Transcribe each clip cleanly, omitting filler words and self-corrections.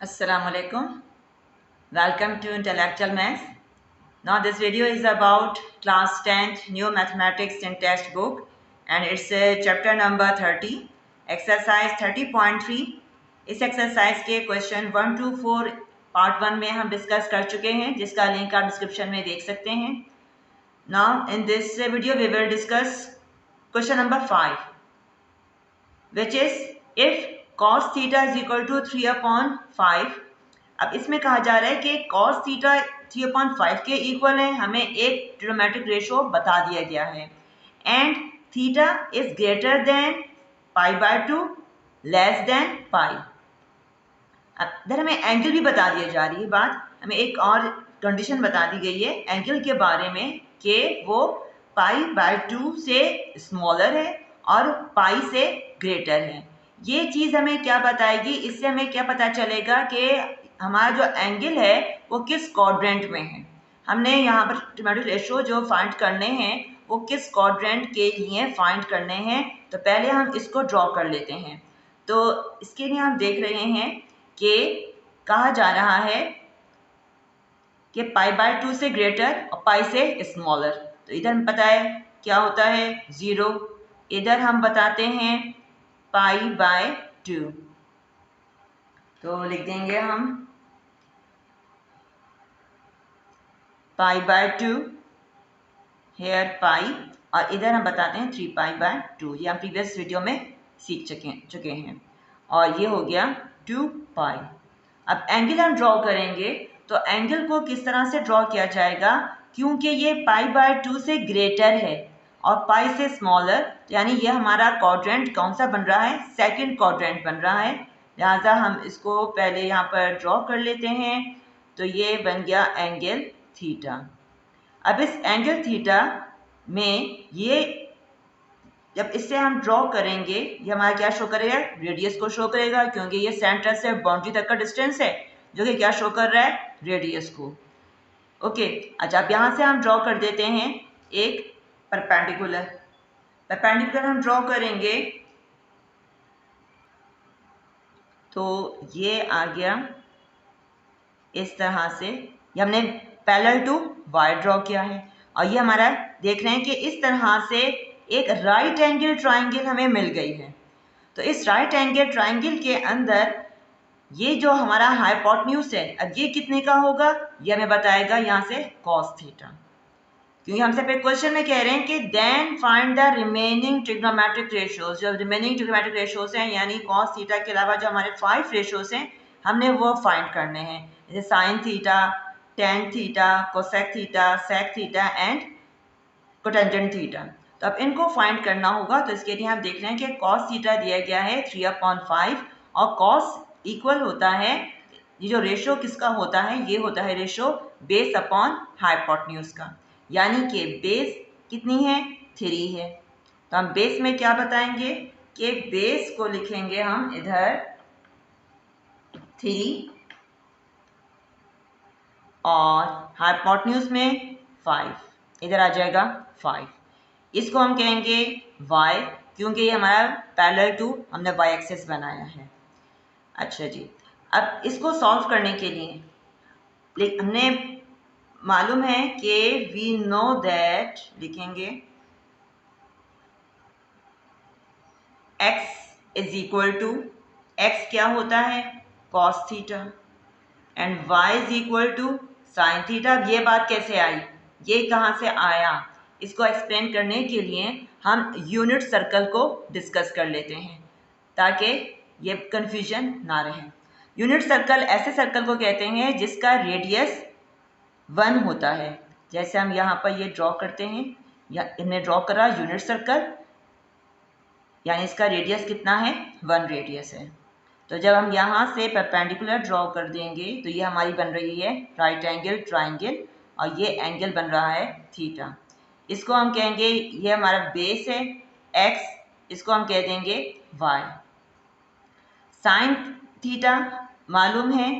Assalamu alaikum. Welcome to Intellectual Maths. Now this video is about class 10th new mathematics in textbook and it's chapter number 30 exercise 30.3. इस exercise के question 1 to 4 part 1 में हम discuss कर चुके हैं जिसका link आप description में देख सकते हैं. Now in this video we will discuss question number 5 which is if cos theta is equal to 3/5. अब इसमें कहा जा रहा है कि cos थीटा 3/5 के इक्वल है. हमें एक ट्रिग्नोमेट्रिक रेशो बता दिया गया है and theta is greater than π/2 less than pi. अब इधर हमें एंगल भी बता दिया जा रही है. बात हमें एक और कंडीशन बता दी गई है एंगल के बारे में कि वो π/2 से स्मॉलर है और पाई से ग्रेटर है. ये चीज़ हमें क्या बताएगी, इससे हमें क्या पता चलेगा कि हमारा जो एंगल है वो किस क्वाड्रेंट में है. हमने यहाँ पर ट्रिग्नोमेट्रिक रेशो जो फाइंड करने हैं वो किस क्वाड्रेंट के लिए फाइंड करने हैं. तो पहले हम इसको ड्रॉ कर लेते हैं. तो इसके लिए हम देख रहे हैं कि कहा जा रहा है कि π/2 से ग्रेटर और पाई से स्मॉलर. तो इधर हमें पता है क्या होता है 0. इधर हम बताते हैं π/2. तो लिख देंगे हम π/2 हेयर पाई और इधर हम बताते हैं 3π/2. ये हम प्रीवियस वीडियो में सीख चुके हैं और ये हो गया 2 पाई. अब एंगल हम ड्रॉ करेंगे तो एंगल को किस तरह से ड्रॉ किया जाएगा, क्योंकि ये π/2 से ग्रेटर है और पाई से स्मॉलर, यानी ये हमारा क्वाड्रेंट कौन सा बन रहा है, सेकंड क्वाड्रेंट बन रहा है. लिहाजा हम इसको पहले यहाँ पर ड्रॉ कर लेते हैं. तो ये बन गया एंगल थीटा. अब इस एंगल थीटा में ये जब इससे हम ड्रॉ करेंगे ये हमारा क्या शो करेगा, रेडियस को शो करेगा, क्योंकि ये सेंटर से बाउंड्री तक का डिस्टेंस है जो कि क्या शो कर रहा है, रेडियस को. ओके. अच्छा, अब यहाँ से हम ड्रॉ कर देते हैं एक परपेंडिकुलर हम ड्रॉ करेंगे तो ये आ गया इस तरह से. ये हमने पैरेलल टू वाई ड्रॉ किया है और ये हमारा देख रहे हैं कि इस तरह से एक राइट एंगल ट्राइंगल हमें मिल गई है. तो इस राइट एंगल ट्राइंगल के अंदर ये जो हमारा हाइपोटेन्यूज है, अब ये कितने का होगा, ये हमें बताएगा यहाँ से cos थीटा, क्योंकि हमसे पे क्वेश्चन में कह रहे हैं कि then find the remaining trigonometric ratios. जो रिमेनिंग ट्रिग्नोमेट्रिक रेशियोज हैं यानी cos थीटा के अलावा जो हमारे 5 रेशियोज हैं हमने वो फाइंड करने हैं, जैसे sine theta, tan theta, cosec theta, sec theta and cotangent theta. तो अब इनको फाइंड करना होगा. तो इसके लिए हम देख रहे हैं कि cos थीटा दिया गया है 3/5 और cos इक्वल होता है, ये जो रेशो किसका होता है, ये होता है रेशो बेस अपॉन हाइपोटेन्यूज का, यानी कि बेस कितनी है, 3 है. तो हम बेस में क्या बताएंगे कि बेस को लिखेंगे हम इधर 3 और हाइपोटेन्यूज में 5, इधर आ जाएगा 5. इसको हम कहेंगे y, क्योंकि ये हमारा पैरेलल टू हमने y एक्सिस बनाया है. अच्छा जी, अब इसको सॉल्व करने के लिए हमने मालूम है कि वी नो दैट लिखेंगे x is equal to, x क्या होता है, cos theta and y is equal to sine theta. अब ये बात कैसे आई, ये कहाँ से आया, इसको एक्सप्लेन करने के लिए हम यूनिट सर्कल को डिस्कस कर लेते हैं ताकि ये कन्फ्यूजन ना रहे. यूनिट सर्कल ऐसे सर्कल को कहते हैं जिसका रेडियस 1 होता है. जैसे हम यहाँ पर ये ड्रॉ करते हैं, या इन्हें ड्रॉ करा यूनिट सर्कल, यानी इसका रेडियस कितना है, 1 रेडियस है. तो जब हम यहाँ से परपेंडिकुलर ड्रॉ कर देंगे तो ये हमारी बन रही है राइट एंगल ट्राइंगल और ये एंगल बन रहा है थीटा. इसको हम कहेंगे ये हमारा बेस है x, इसको हम कह देंगे y. साइन थीटा मालूम है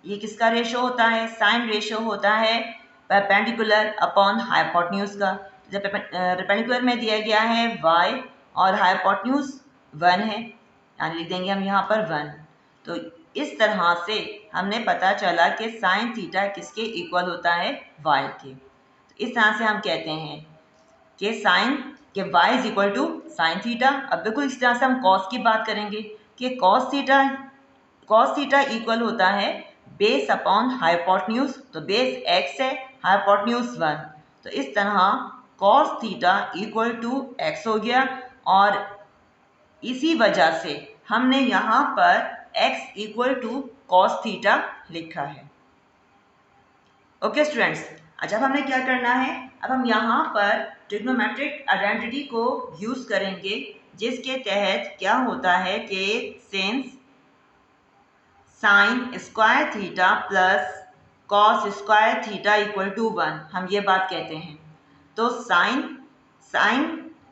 ये किसका रेशो होता है, साइन रेशो होता है परपेंडिकुलर अपॉन हाइपोटेन्यूज का. जब परपेंडिकुलर में दिया गया है y और हाइपोटेन्यूज 1 है, यानी लिख देंगे हम यहाँ पर 1. तो इस तरह से हमने पता चला कि साइन थीटा किसके इक्वल होता है, y के। तो इस तरह से हम कहते हैं कि साइन के y is equal to sine theta. अब बिल्कुल इस तरह से हम कॉस की बात करेंगे कि कॉस थीटा इक्वल होता है बेस अपॉन हाइपोटेन्यूज। तो बेस x है, हाइपोटेन्यूज 1। तो इस तरह cos theta equal to x हो गया और इसी वजह से हमने यहाँ पर x equal to cos theta लिखा है। ओके स्टूडेंट्स, अच्छा अब हमने क्या करना है, अब हम यहाँ पर ट्रिग्नोमेट्रिक आइडेंटिटी को यूज़ करेंगे जिसके तहत क्या होता है कि since sine square theta plus cos square theta equal to 1, हम ये बात कहते हैं। तो साइन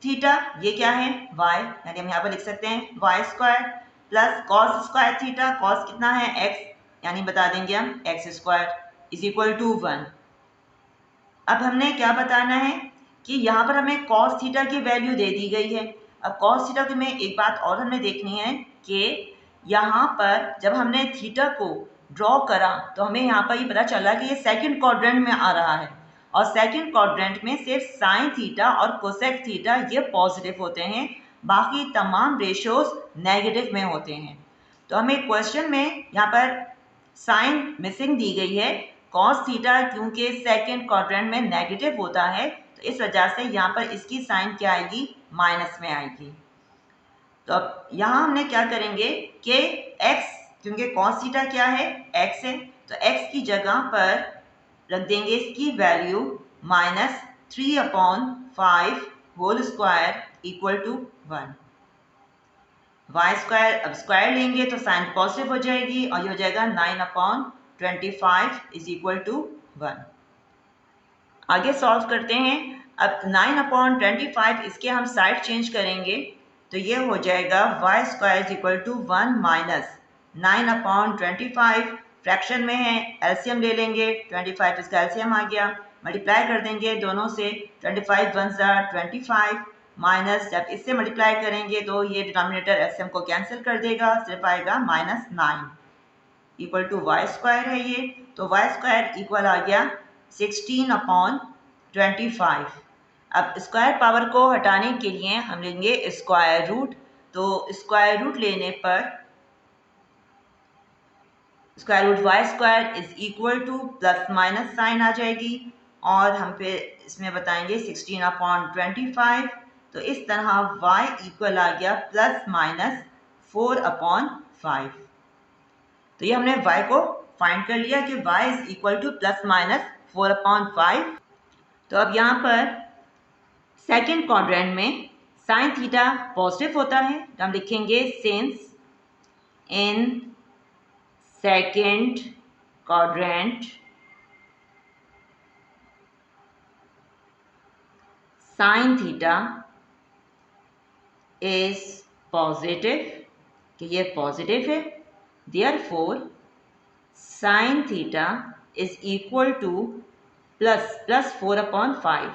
थीटा ये क्या है, y, यानी हम यहाँ पर लिख सकते हैं y square plus cos square theta, cos कितना है x, यानी बता देंगे हम x square is equal to 1। अब हमने क्या बताना है कि यहाँ पर हमें कॉस थीटा की वैल्यू दे दी गई है। अब कॉस थीटा की में एक बात और हमने देखनी है कि यहाँ पर जब हमने थीटा को ड्रॉ करा तो हमें यहाँ पर ये पता चला कि ये सेकंड क्वाड्रेंट में आ रहा है और सेकंड क्वाड्रेंट में सिर्फ साइन थीटा और कोसेक थीटा ये पॉजिटिव होते हैं, बाकी तमाम रेशोज नेगेटिव में होते हैं। तो हमें क्वेश्चन में यहाँ पर साइन मिसिंग दी गई है, कॉस थीटा क्योंकि सेकंड क्वाड्रेंट में नेगेटिव होता है तो इस वजह से यहाँ पर इसकी साइन क्या आएगी, माइनस में आएगी। तो अब यहाँ हमने क्या करेंगे कि x, क्योंकि कॉस थीटा क्या है, x है, तो x की जगह पर रख देंगे इसकी value -3/5 whole square equal to 1। y square, अब स्क्वायर लेंगे तो साइन पॉजिटिव हो जाएगी और ये हो जाएगा 9/25 इज इक्वल टू 1। आगे सॉल्व करते हैं। अब 9/25 इसके हम साइड चेंज करेंगे तो ये हो जाएगा y square is equal to 1 minus 9/25, fraction में है एलसीएम ले लेंगे, 25 इसका एलसीएम आ गया, मल्टीप्लाई कर देंगे दोनों से, 25 1 25 माइनस, जब इससे मल्टीप्लाई करेंगे तो ये डिनोमिनेटर एलसीएम को कैंसिल कर देगा, सिर्फ आएगा -9 इक्वल टू वाई स्क्वायर है ये। तो वाई स्क्वायर इक्वल आ गया 16/25। अब स्क्वायर पावर को हटाने के लिए हम लेंगे स्क्वायर रूट। तो स्क्वायर रूट लेने पर square root y square is equal to plus minus sign आ जाएगी और हम फिर इसमें बताएंगे 16/25। तो इस तरह y इक्वल आ गया प्लस माइनस 4/5। तो ये हमने y को फाइंड कर लिया कि y is equal to plus minus 4/5। तो अब यहाँ पर सेकेंड क्वाड्रेंट में साइन थीटा पॉजिटिव होता है तो हम लिखेंगे since in second quadrant sine theta is positive, कि ये पॉजिटिव है, therefore sine theta is equal to plus 4/5,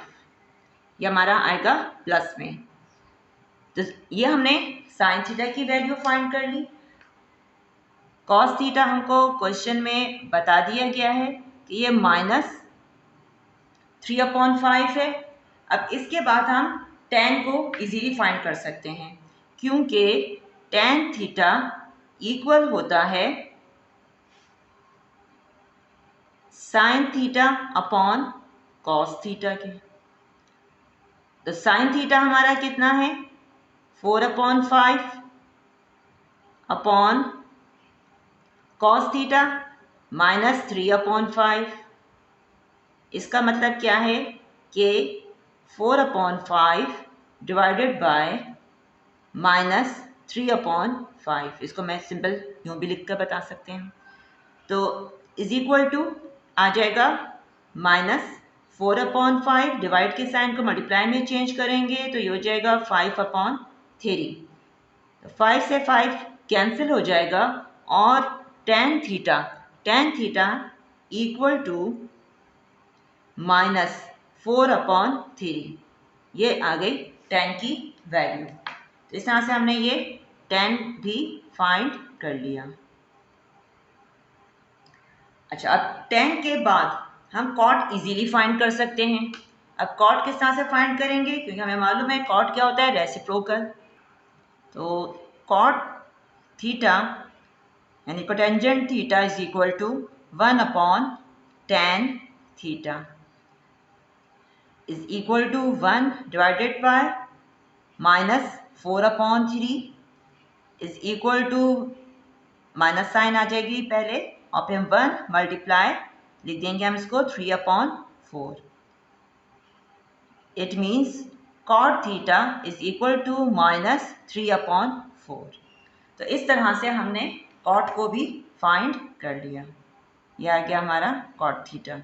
ये हमारा आएगा प्लस में। तो ये हमने साइन थीटा की वैल्यू फाइंड कर ली। कॉस थीटा हमको क्वेश्चन में बता दिया गया है कि ये -3/5 है। अब इसके बाद हम tan को इजीली फाइंड कर सकते हैं क्योंकि tan थीटा इक्वल होता है sine theta upon cos theta के। तो साइन थीटा हमारा कितना है 4/5 अपॉन कॉस थीटा -3/5। इसका मतलब क्या है कि 4/5 डिवाइडेड बाय -3/5, इसको मैं सिंपल यूँ भी लिख कर बता सकते हैं। तो इज इक्वल टू आ जाएगा -4/5, डिवाइड के साइन को मल्टीप्लाई में चेंज करेंगे तो ये हो जाएगा 5/3। तो 5 से 5 कैंसिल हो जाएगा और tan थीटा इक्वल टू -4/3, ये आ गई tan की वैल्यू। तो इस तरह से हमने ये tan भी फाइंड कर लिया। अच्छा, अब tan के बाद हम cot इजीली फाइंड कर सकते हैं। अब cot किस तरह से फाइंड करेंगे, क्योंकि हमें मालूम है cot क्या होता है, रेसिप्रोकल। तो cot थीटा यानी cotangent theta is equal to 1/tan theta is equal to 1 divided by -4/3 is equal to minus sign आ जाएगी पहले और फिर 1 मल्टीप्लाई लिख देंगे हम इसको 3/4। It means cot theta is equal to -3/4। तो इस तरह से हमने cot को भी फाइंड कर लिया। यह आ गया हमारा cot थीटा।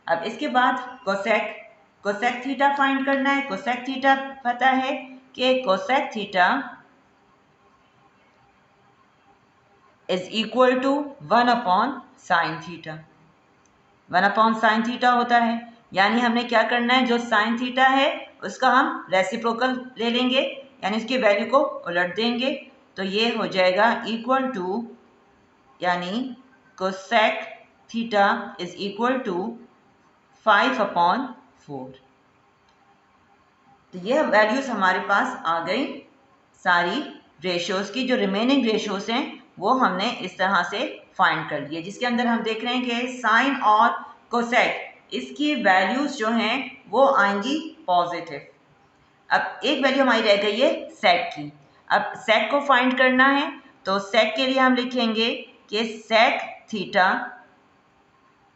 अब इसके बाद कोसेक थीटा फाइंड करना है। कोसेक थीटा पता है कि cosec theta is equal to 1/sin theta. 1/sin theta होता है, यानी हमने क्या करना है, जो साइन थीटा है उसका हम रेसिप्रोकल ले लेंगे, यानी उसकी वैल्यू को उलट देंगे। तो ये हो जाएगा इक्वल टू, यानी cosec theta is equal to 5/4। तो ये वैल्यूज हमारे पास आ गई सारी रेशियोज की। जो रिमेनिंग रेशियोज हैं वो हमने इस तरह से फाइंड कर लिए, जिसके अंदर हम देख रहे हैं कि साइन और कोसेक इसकी वैल्यूज जो हैं वो आएंगी पॉजिटिव। अब एक वैल्यू हमारी रह गई है सेक की। अब सेक को फाइंड करना है, तो सेक के लिए हम लिखेंगे कि sec theta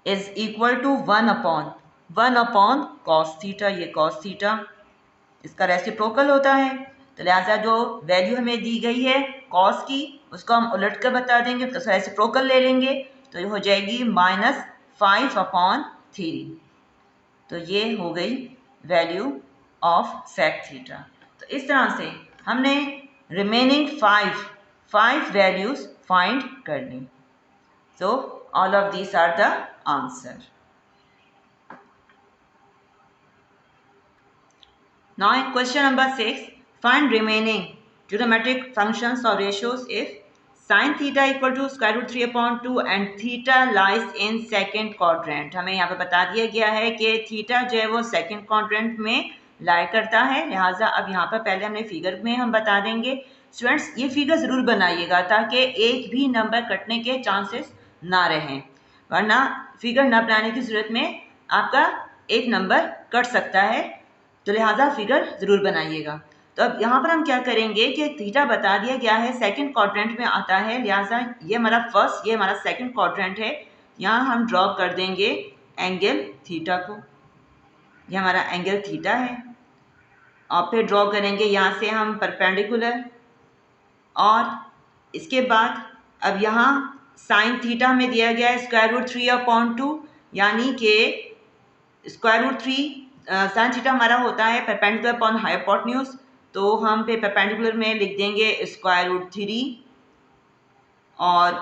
is equal to 1/cos theta. ये cos थीटा इसका रेसिप्रोकल होता है, तो लिहाजा जो वैल्यू हमें दी गई है cos की उसको हम उलट कर बता देंगे, तो रेसिप्रोकल ले लेंगे, तो ये हो जाएगी -5/3। तो ये हो गई वैल्यू ऑफ सेक थीटा। तो इस तरह से हमने रिमेनिंग फाइव वैल्यूज फाइंड कर ली। So all of these are the answer. Now question number 6, find remaining trigonometric functions or ratios if sin theta equal to square root 3/2 and theta lies in second quadrant। हमें यहाँ पे बता दिया गया है कि थीटा जो है वो सेकंड क्वाड्रेंट में लाई करता है, लिहाजा अब यहाँ पर पहले हमने फिगर में हम बता देंगे। स्टूडेंट्स ये फिगर ज़रूर बनाइएगा ताकि एक भी नंबर कटने के चांसेस ना रहें, वरना फिगर ना बनाने की ज़रूरत में आपका एक नंबर कट सकता है, तो लिहाजा फिगर ज़रूर बनाइएगा। तो अब यहाँ पर हम क्या करेंगे कि थीटा बता दिया गया है सेकंड क्वाड्रेंट में आता है, लिहाजा ये हमारा फर्स्ट, ये हमारा सेकंड क्वाड्रेंट है। यहाँ हम ड्रॉ कर देंगे एंगल थीटा को, ये हमारा एंगल थीटा है, और फिर ड्रॉ करेंगे यहाँ से हम परपेंडिकुलर, और इसके बाद अब यहाँ साइन थीटा हमें दिया गया है स्क्वायर रूट 3/2, यानी कि स्क्वायर रूट 3 साइन थीटा हमारा होता है परपेंडिकुलर अपॉन हाइपोटेन्यूज, तो हम पे परपेंडिकुलर में लिख देंगे स्क्वायर रूट 3 और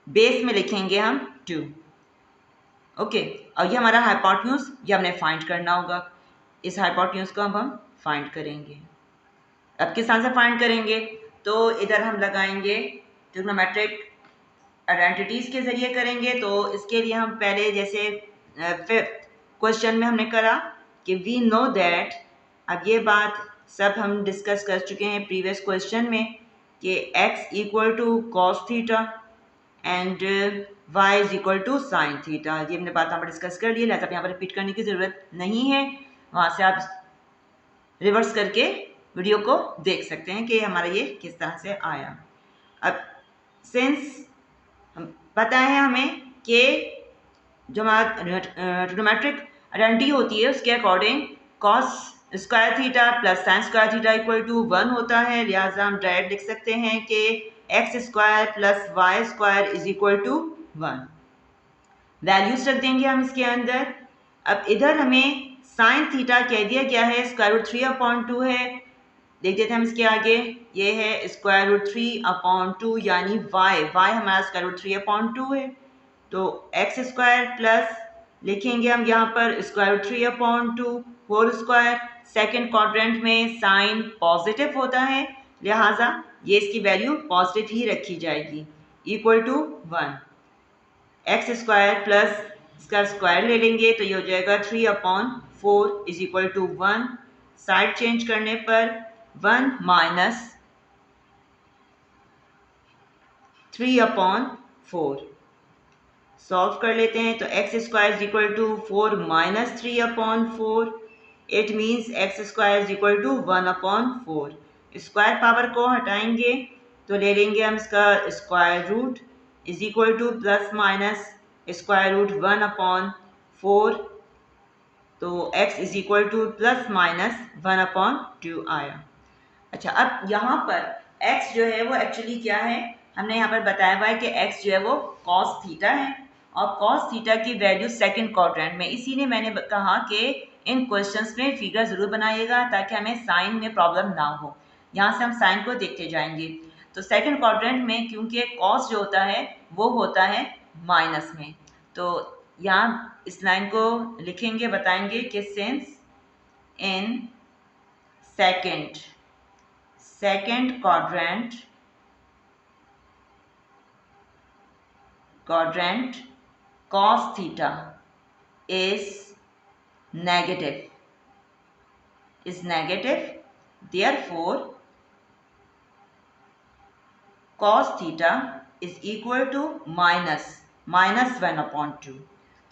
बेस में लिखेंगे हम 2। ओके, और ये हमारा हाइपोटेन्यूज, ये हमने फाइंड करना होगा। इस हाइपोटेन्यूज को अब हम फाइंड करेंगे। अब किस तरह से फाइंड करेंगे, तो इधर हम लगाएंगे ट्रिग्नोमेट्रिक आइडेंटिटीज के जरिए करेंगे। तो इसके लिए हम पहले जैसे फिफ्थ क्वेश्चन में हमने करा कि वी नो दैट, अब ये बात सब हम डिस्कस कर चुके हैं प्रीवियस क्वेश्चन में कि x equal to cos theta and y is equal to sine theta. ये हमने बात यहाँ पर डिस्कस कर ली, लिहाजा यहाँ पर रिपीट करने की ज़रूरत नहीं है। वहाँ से आप रिवर्स करके वीडियो को देख सकते हैं कि हमारा ये किस तरह से आया। अब सिंस पता है हमें कि जो हमारा ट्रिग्नोमेट्रिक आइडेंटिटी होती है उसके according cos square theta plus sine square theta equal to 1 होता है, लिहाजा हम डायरेक्ट लिख सकते हैं कि x square plus y square is equal to 1। Values रख देंगे हम इसके अंदर। अब इधर हमें साइन थीटा कह दिया गया है स्क्वायर रूट 3/2 है, देख देते हैं हम इसके आगे, ये है स्क्वायर रूट 3/2, यानी y हमारा स्क्वायर रूट 3/2 है, तो एक्स स्क्वायर प्लस लिखेंगे हम यहाँ पर square root 3/2 whole square. Second quadrant में साइन पॉजिटिव होता है, लिहाजा ये इसकी वैल्यू पॉजिटिव ही रखी जाएगी, equal to 1। X square plus इसका स्क्वायर ले लेंगे तो ये हो जाएगा 3/4 is equal to 1। Side change करने पर 1 माइनस 3/4 सॉल्व कर लेते हैं। तो x square is equal to 4 minus 3/4। It means x square is equal to 1/4। Square power को हटाएंगे तो ले लेंगे हम इसका square root is equal to plus minus square root 1/4। तो x is equal to plus minus 1/2 आया। अच्छा, अब यहाँ पर x जो है वो एक्चुअली क्या है, हमने यहाँ पर बताया हुआ है कि x जो है वो cos थीटा है और cos थीटा की वैल्यू सेकंड क्वाड्रेंट में, इसीलिए मैंने कहा कि इन क्वेश्चंस में फिगर ज़रूर बनाइएगा ताकि हमें साइन में प्रॉब्लम ना हो। यहाँ से हम साइन को देखते जाएंगे। तो सेकंड क्वाड्रेंट में क्योंकि cos जो होता है वो होता है माइनस में, तो यहाँ इस लाइन को लिखेंगे, बताएंगे कि since in second quadrant cos theta is negative, therefore cos theta is equal to minus 1/2।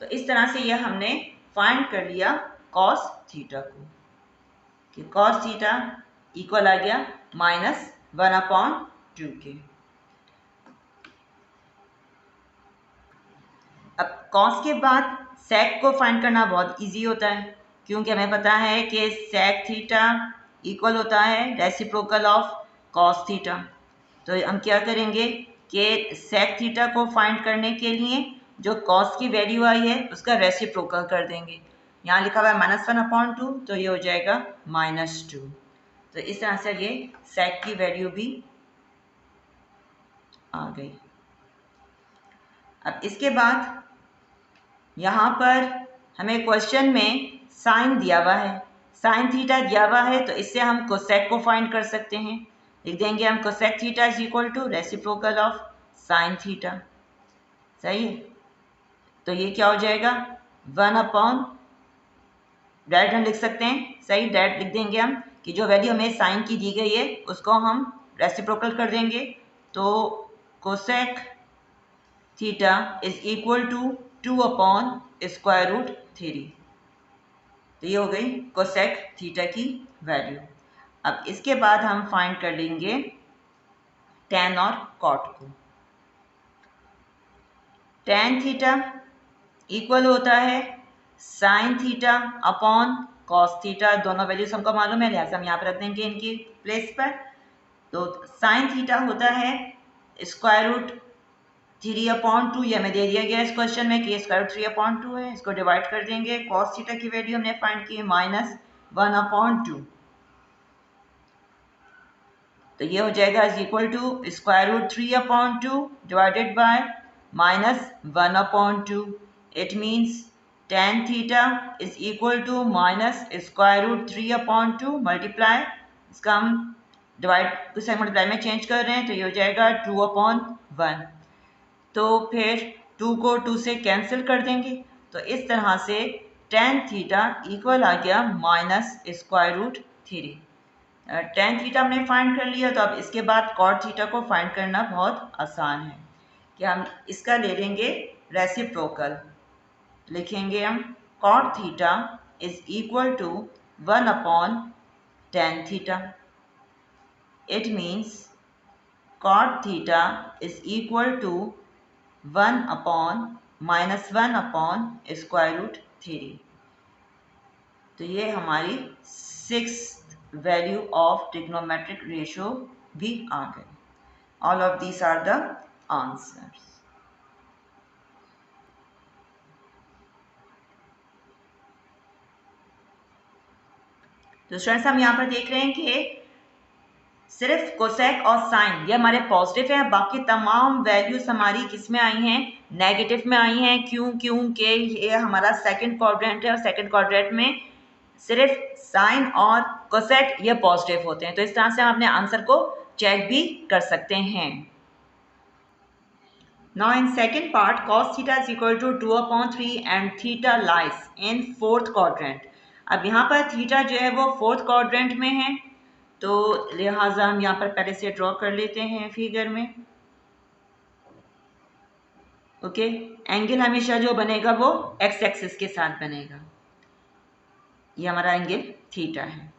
तो इस तरह से यह हमने फाइंड कर लिया cos थीटा को कि cos थीटा इक्वल आ गया -1/2 के। अब cos के बाद sec को फाइंड करना बहुत इजी होता है क्योंकि हमें पता है कि sec थीटा इक्वल होता है रेसिप्रोकल ऑफ cos थीटा। तो हम क्या करेंगे कि sec थीटा को फाइंड करने के लिए जो cos की वैल्यू आई है उसका रेसिप्रोकल कर देंगे। यहाँ लिखा हुआ है -1/2 तो ये हो जाएगा -2। तो इस तरह से ये sec की वैल्यू भी आ गई। अब इसके बाद यहाँ पर हमें क्वेश्चन में साइन दिया हुआ है, साइन थीटा दिया हुआ है, तो इससे हम कोसेक को फाइंड कर सकते हैं। लिख देंगे हम cosec theta is equal to reciprocal of sine theta. सही है, तो ये क्या हो जाएगा 1/, डायरेक्ट हम लिख सकते हैं, सही, डायरेक्ट लिख देंगे हम कि जो वैल्यू हमें साइन की दी गई है उसको हम रेसिप्रोकल कर देंगे। तो cosec theta is equal to 2/√3। तो ये हो गई कोसेक थीटा की वैल्यू। अब इसके बाद हम फाइंड कर लेंगे tan और cot को। tan थीटा इक्वल होता है sin theta upon cos theta. दोनों वैल्यूज हमको मालूम है, लिहाजा हम यहाँ पर रख देंगे इनकी प्लेस पर। तो sin थीटा होता है स्क्वायर रूट 3/2, ये हमें दे दिया गया इस क्वेश्चन में कि स्क्वायर रूट 3/2 है। इसको डिवाइड कर देंगे, cos थीटा की वैल्यू हमने फाइंड की है -1/2। तो ये हो जाएगा is equal to square root 3/2 divided by -1/2। It means tan theta is equal to minus square root 3/2 multiply, इसका हम डिवाइड को सेकंड मल्टीप्लाई में चेंज कर रहे हैं तो ये हो जाएगा 2/1। तो फिर 2 को 2 से कैंसिल कर देंगे। तो इस तरह से tan थीटा इक्वल आ गया -√3। tan थीटा हमने फाइंड कर लिया। तो अब इसके बाद cot थीटा को फाइंड करना बहुत आसान है कि हम इसका ले लेंगे रेसिप्रोकल। लिखेंगे हम cot theta is equal to 1/tan theta. It means cot theta is equal to 1/√3। तो ये हमारी 6th value of trigonometric ratio भी आ गई। All of these are the answers. तो स्टूडेंट्स हम यहाँ पर देख रहे हैं कि सिर्फ कोसेक और साइन ये हमारे पॉजिटिव हैं, बाकी तमाम वैल्यूज हमारी किस में आई हैं, नेगेटिव में आई हैं। क्योंकि ये हमारा सेकंड क्वाड्रेंट है और सेकंड क्वाड्रेंट में सिर्फ साइन और कोसेक ये पॉजिटिव होते हैं। तो इस तरह से हम अपने आंसर को चेक भी कर सकते हैं। Now in second part, cos theta is equal to 2/3 and theta lies in fourth quadrant. अब यहाँ पर थीटा जो है वो फोर्थ क्वाड्रेंट में है, तो लिहाजा हम यहाँ पर पहले से ड्रॉ कर लेते हैं फिगर में। ओके, एंगल हमेशा जो बनेगा वो एक्स एक्सिस के साथ बनेगा। ये हमारा एंगल थीटा है।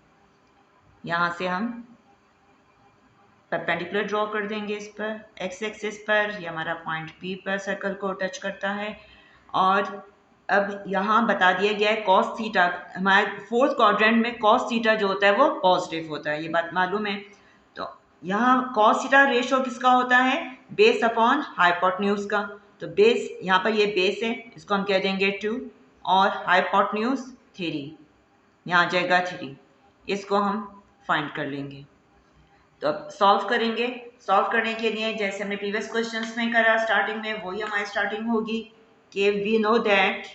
यहाँ से हम परपेंडिकुलर ड्रॉ कर देंगे इस पर, एक्स एक्सिस पर। ये हमारा पॉइंट पी पर सर्कल को टच करता है। और अब यहाँ बता दिया गया है कॉस थीटा, हमारे फोर्थ क्वाड्रेंट में कॉस थीटा जो होता है वो पॉजिटिव होता है, ये बात मालूम है। तो यहाँ कॉस थीटा रेशो किसका होता है? बेस अपॉन हाइपोटेन्यूज का। तो बेस, यहाँ पर ये बेस है, इसको हम कह देंगे 2, और हाइपोटेन्यूज 3, यहाँ आ जाएगा 3। इसको हम फाइंड कर लेंगे। तो अब सॉल्व करेंगे। सॉल्व करने के लिए जैसे हमने प्रीवियस क्वेश्चंस में करा स्टार्टिंग में, वही हमारी स्टार्टिंग होगी कि we know that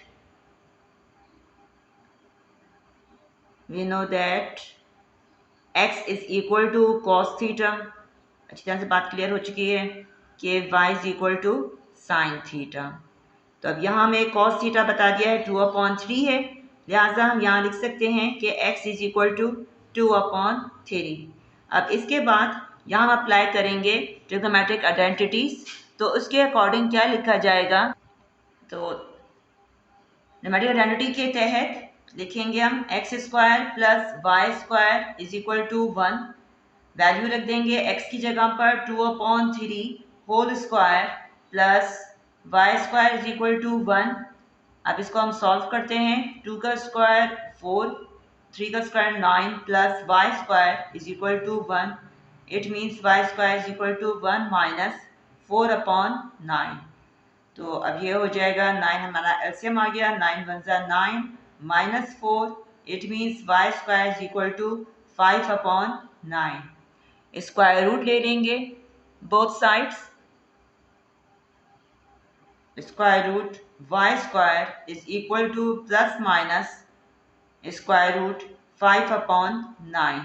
x is equal to cos theta. अच्छी तरह से बात क्लियर हो चुकी है कि y is equal to sine theta. तो अब यहाँ हमें कॉस थीटा बता दिया है 2/3 है, लिहाजा हम यहाँ लिख सकते हैं कि x इज इक्वल टू 2/3। अब इसके बाद यहाँ हम अप्लाई करेंगे ट्रिग्नोमेट्रिक आइडेंटिटीज। तो उसके अकॉर्डिंग क्या लिखा जाएगा? तो ट्रिग्नोमेट्रिक आइडेंटिटी के तहत लिखेंगे हम x² + y² is equal to 1। Value रख देंगे x की जगह पर 2/3 whole square plus y² is equal to 1। अब इसको हम सॉल्व करते हैं। 2 का स्क्वायर 4, 3 का square 9 plus y² is equal to 1। It means y² is equal to 1 minus 4/9। तो अब ये हो जाएगा 9, हमारा एलसीएम आ गया, 9 1 जा 9 minus 4। It means y² is equal to 5/9। Square root ले लेंगे both sides. Square root y² is equal to plus minus square root 5/9।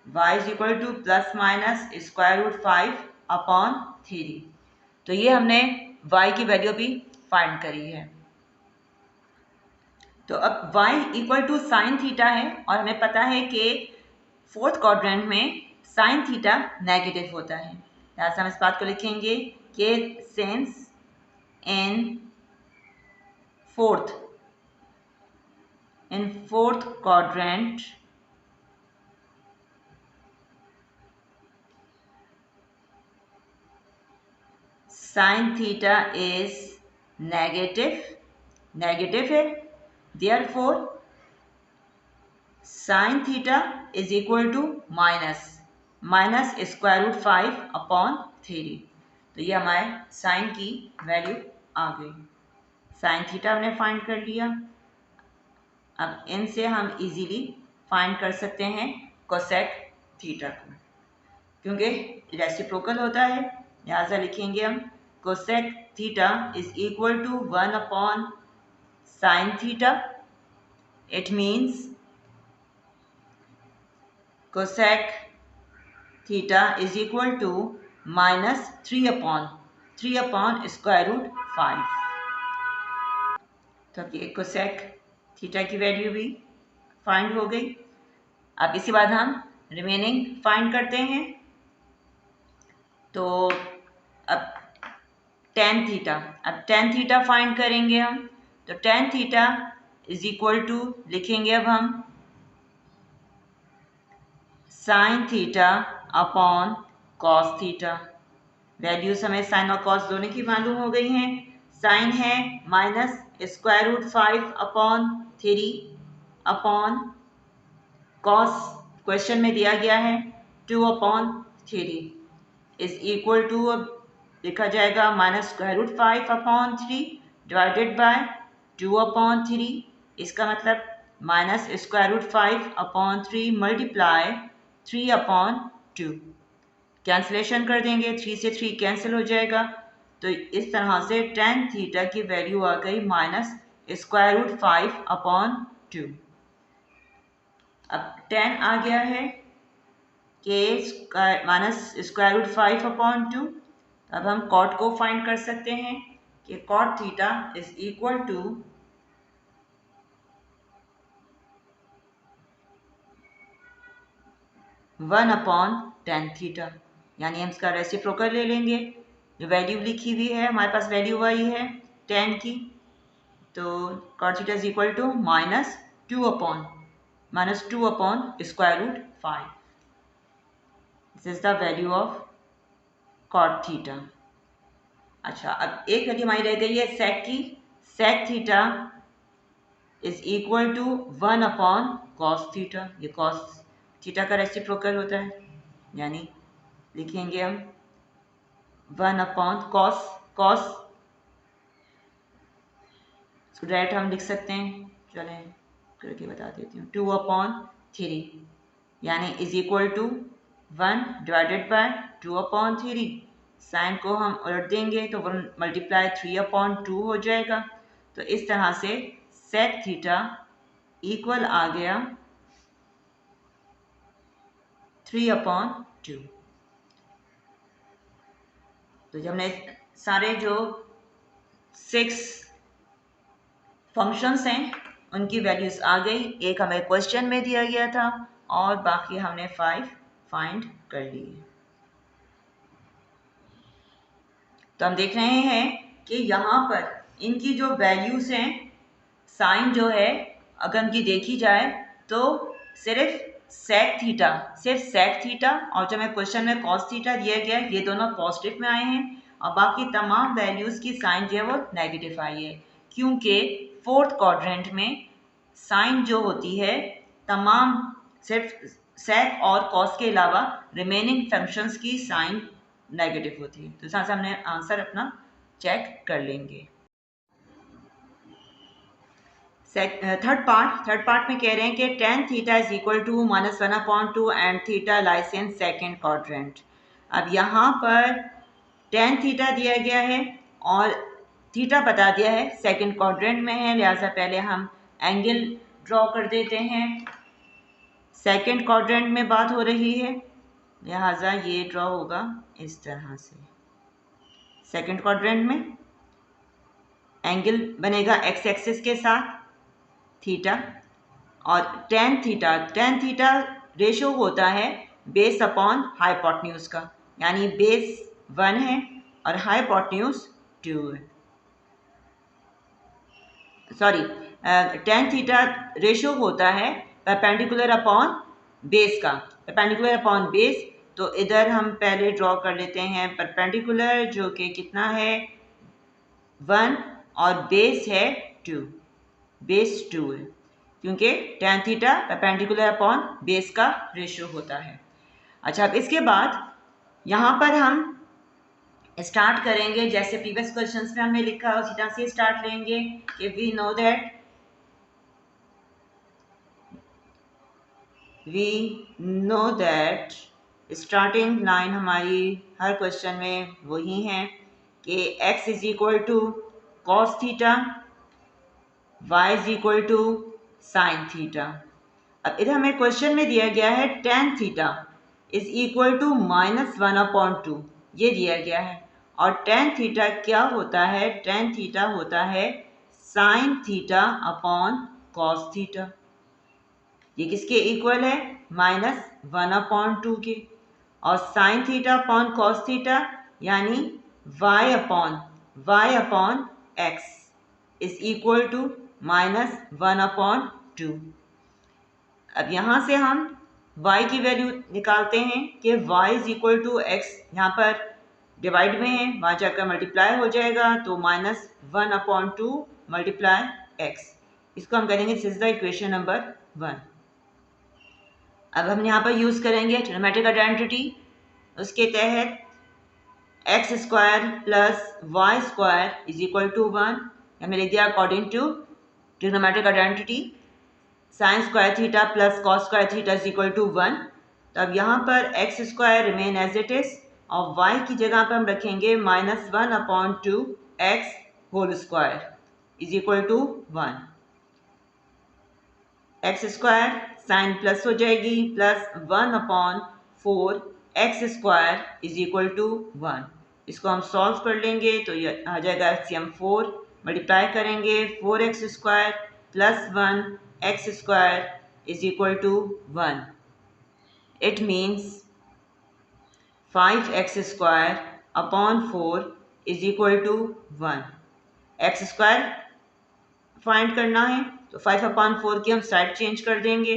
y is equal to plus minus square root 5/3। तो ये हमने y की value भी find करी है। तो अब y equal to sine theta है, और हमें पता है कि फोर्थ क्वाड्रेंट में साइन थीटा नेगेटिव होता है। लिहाजा हम इस बात को लिखेंगे कि since in fourth quadrant sine theta is negative है, therefore sine theta is equal to minus square root 5/3। तो ये हमारे साइन की वैल्यू आ गई। साइन थीटा हमने फाइंड कर लिया। अब इनसे हम इजीली फाइंड कर सकते हैं कोसेक थीटा को, क्योंकि रेसिप्रोकल होता है। लिहाजा लिखेंगे हम cosec theta is equal to 1/sin theta. It means cosec theta is equal to minus 3/स्क्वायर रूट 5। तो ये कोसेक थीटा की वैल्यू भी फाइंड हो गई। अब इसी बाद हम रिमेनिंग फाइंड करते हैं। तो अब tan थीटा फाइंड करेंगे हम। तो tan theta is equal to लिखेंगे अब हम sine theta upon cos theta. Values हमें साइन और कॉस दोनों की मालूम हो गई हैं। साइन है minus square root 5/3 upon cos question में दिया गया है 2/3 इज इक्वल टू, अब लिखा जाएगा minus square root 5/3 divided by 2/3। इसका मतलब minus square root 5/3 multiply 3/2। Cancellation कर देंगे, 3 से 3 कैंसिल हो जाएगा। तो इस तरह से tan थीटा की वैल्यू आ गई माइनस स्क्वायर रूट 5/2। अब tan आ गया है कि माइनस स्क्वायर रूट 5/2 अब हम कॉट को फाइंड कर सकते हैं कि cot theta is equal to 1/tan theta, यानी हम इसका रेसिप्रोकल ले लेंगे। जो वैल्यू लिखी हुई है हमारे पास वैल्यू वही है tan की, तो cot theta is equal to -2/√5। This is the value of cot theta. अच्छा, अब एक वैल्यू हमारी रह गई है sec की। sec theta is equal to 1/cos theta. ये cos थीटा का रेसिप्रोकल होता है, यानी लिखेंगे हम 1/cos डायरेक्ट हम लिख सकते हैं, चलें करके बता देती हूँ, 2/3 यानी इज इक्वल टू 1/2/3। साइन को हम उलट देंगे तो 1 × 3/2 हो जाएगा। तो इस तरह से sec थीटा इक्वल आ गया 3/2। तो जब हमने सारे जो 6 फंक्शंस हैं उनकी वैल्यूज आ गई। एक हमें क्वेश्चन में दिया गया था और बाकी हमने 5 फाइंड कर लिए। तो हम देख रहे हैं कि यहाँ पर इनकी जो वैल्यूज हैं, साइन जो है अगर उनकी देखी जाए तो सिर्फ sec थीटा और जो हमें क्वेश्चन में cos थीटा दिया गया है, ये दोनों पॉजिटिव में आए हैं और बाकी तमाम वैल्यूज की साइन जो है वो नेगेटिव आई है, क्योंकि फोर्थ क्वाड्रेंट में साइन जो होती है तमाम सिर्फ sec और cos के अलावा रिमेनिंग फंक्शंस की साइन नेगेटिव होती है। तो इस तरह से हमने आंसर अपना चेक कर लेंगे। थर्ड पार्ट में कह रहे हैं कि tan theta is equal to -1/2 and theta lies in second quadrant. अब यहाँ पर tan थीटा दिया गया है और थीटा बता दिया है सेकेंड क्वाड्रेंट में है, लिहाजा पहले हम एंगल ड्रॉ कर देते हैं। सेकेंड क्वाड्रेंट में बात हो रही है, लिहाजा ये ड्रॉ होगा इस तरह से। सेकेंड क्वाड्रेंट में एंगल बनेगा एक्स एक्सिस के साथ थीटा, और tan थीटा रेशो होता है बेस अपॉन हाइपोटेन्यूज का, यानी बेस 1 है और हाइपोटेन्यूज 2 है। सॉरी, tan थीटा रेशो होता है परपेंडिकुलर अपॉन बेस का, परपेंडिकुलर अपॉन बेस। तो इधर हम पहले ड्रॉ कर लेते हैं परपेंडिकुलर, जो कि कितना है 1 और बेस है 2, बेस 2 है, क्योंकि tan theta perpendicular upon base का रेशियो होता है। अच्छा, अब इसके बाद यहाँ पर हम स्टार्ट करेंगे जैसे प्रीवियस क्वेश्चंस में हमने लिखा उसी तरह से स्टार्ट लेंगे कि we know that starting line हमारी हर क्वेश्चन में वही है कि x is equal to cos theta, y is equal to sine theta. अब इधर हमें क्वेश्चन में दिया गया है tan theta is equal to -1/2, ये दिया गया है। और tan थीटा क्या होता है? tan थीटा होता है sine theta upon cos theta. ये किसके इक्वल है? -1/2 के। और sine theta upon cos theta यानी y upon x is equal to -1/2। अब यहाँ से हम y की वैल्यू निकालते हैं कि y is equal to x, यहाँ पर डिवाइड में है, वहाँ जाकर मल्टीप्लाई हो जाएगा, तो -1/2 मल्टीप्लाई x। इसको हम करेंगे, this is the equation number 1। अब हम यहाँ पर यूज़ करेंगे ट्रिग्नोमेट्रिक आइडेंटिटी। उसके तहत x square plus y square is equal to 1, हमने लिख दिया according to trigonometric identity sine square theta plus cos square theta is equal to 1। तो अब यहाँ पर x square remain as it is और y की जगह पर हम रखेंगे -1/2 x whole square is equal to 1। X square sign plus हो जाएगी plus 1/4 x square is equal to 1। इसको हम सॉल्व कर लेंगे तो ये आ जाएगा LCM 4, मल्टीप्लाई करेंगे 4x² plus 1 x² is equal to 1. It means 5x² upon 4 is equal to 1. x² find करना है तो 5/4 की हम साइड चेंज कर देंगे.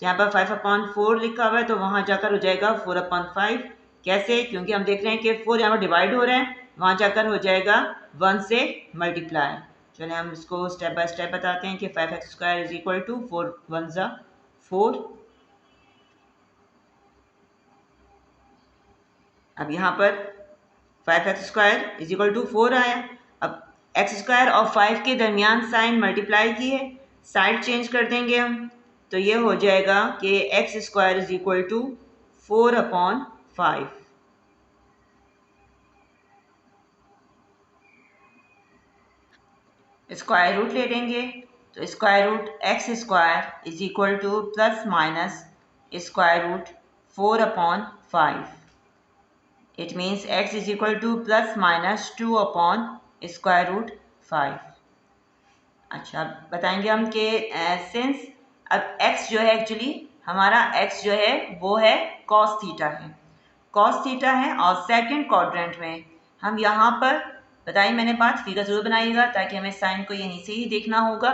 यहाँ पर 5/4 लिखा हुआ है तो वहाँ जाकर हो जाएगा 4/5. कैसे? क्योंकि हम देख रहे हैं कि 4 यहाँ पर डिवाइड हो रहा है, वहाँ जाकर हो जाएगा 1 से मल्टीप्लाई. चलिए हम इसको स्टेप बाय स्टेप बताते हैं कि 5x² इज इक्वल टू 4 1 ज़ा 4. अब यहाँ पर 5x² इज इक्वल टू 4 आया. अब x² और 5 के दरमियान साइन मल्टीप्लाई की है, साइड चेंज कर देंगे हम तो ये हो जाएगा कि x² is equal to 4/5. Square root ले लेंगे तो square root x² is equal to plus minus square root 4/5. It means x is equal to plus minus 2/√5. अच्छा बताएंगे हम कि सिंस अब x जो है एक्चुअली हमारा x जो है वो है cos थीटा है, cos थीटा है. और सेकंड क्वाड्रेंट में हम यहाँ पर बताइए, मैंने बात फिगर जरूर बनाइएगा ताकि हमें साइन को यहीं से ही देखना होगा.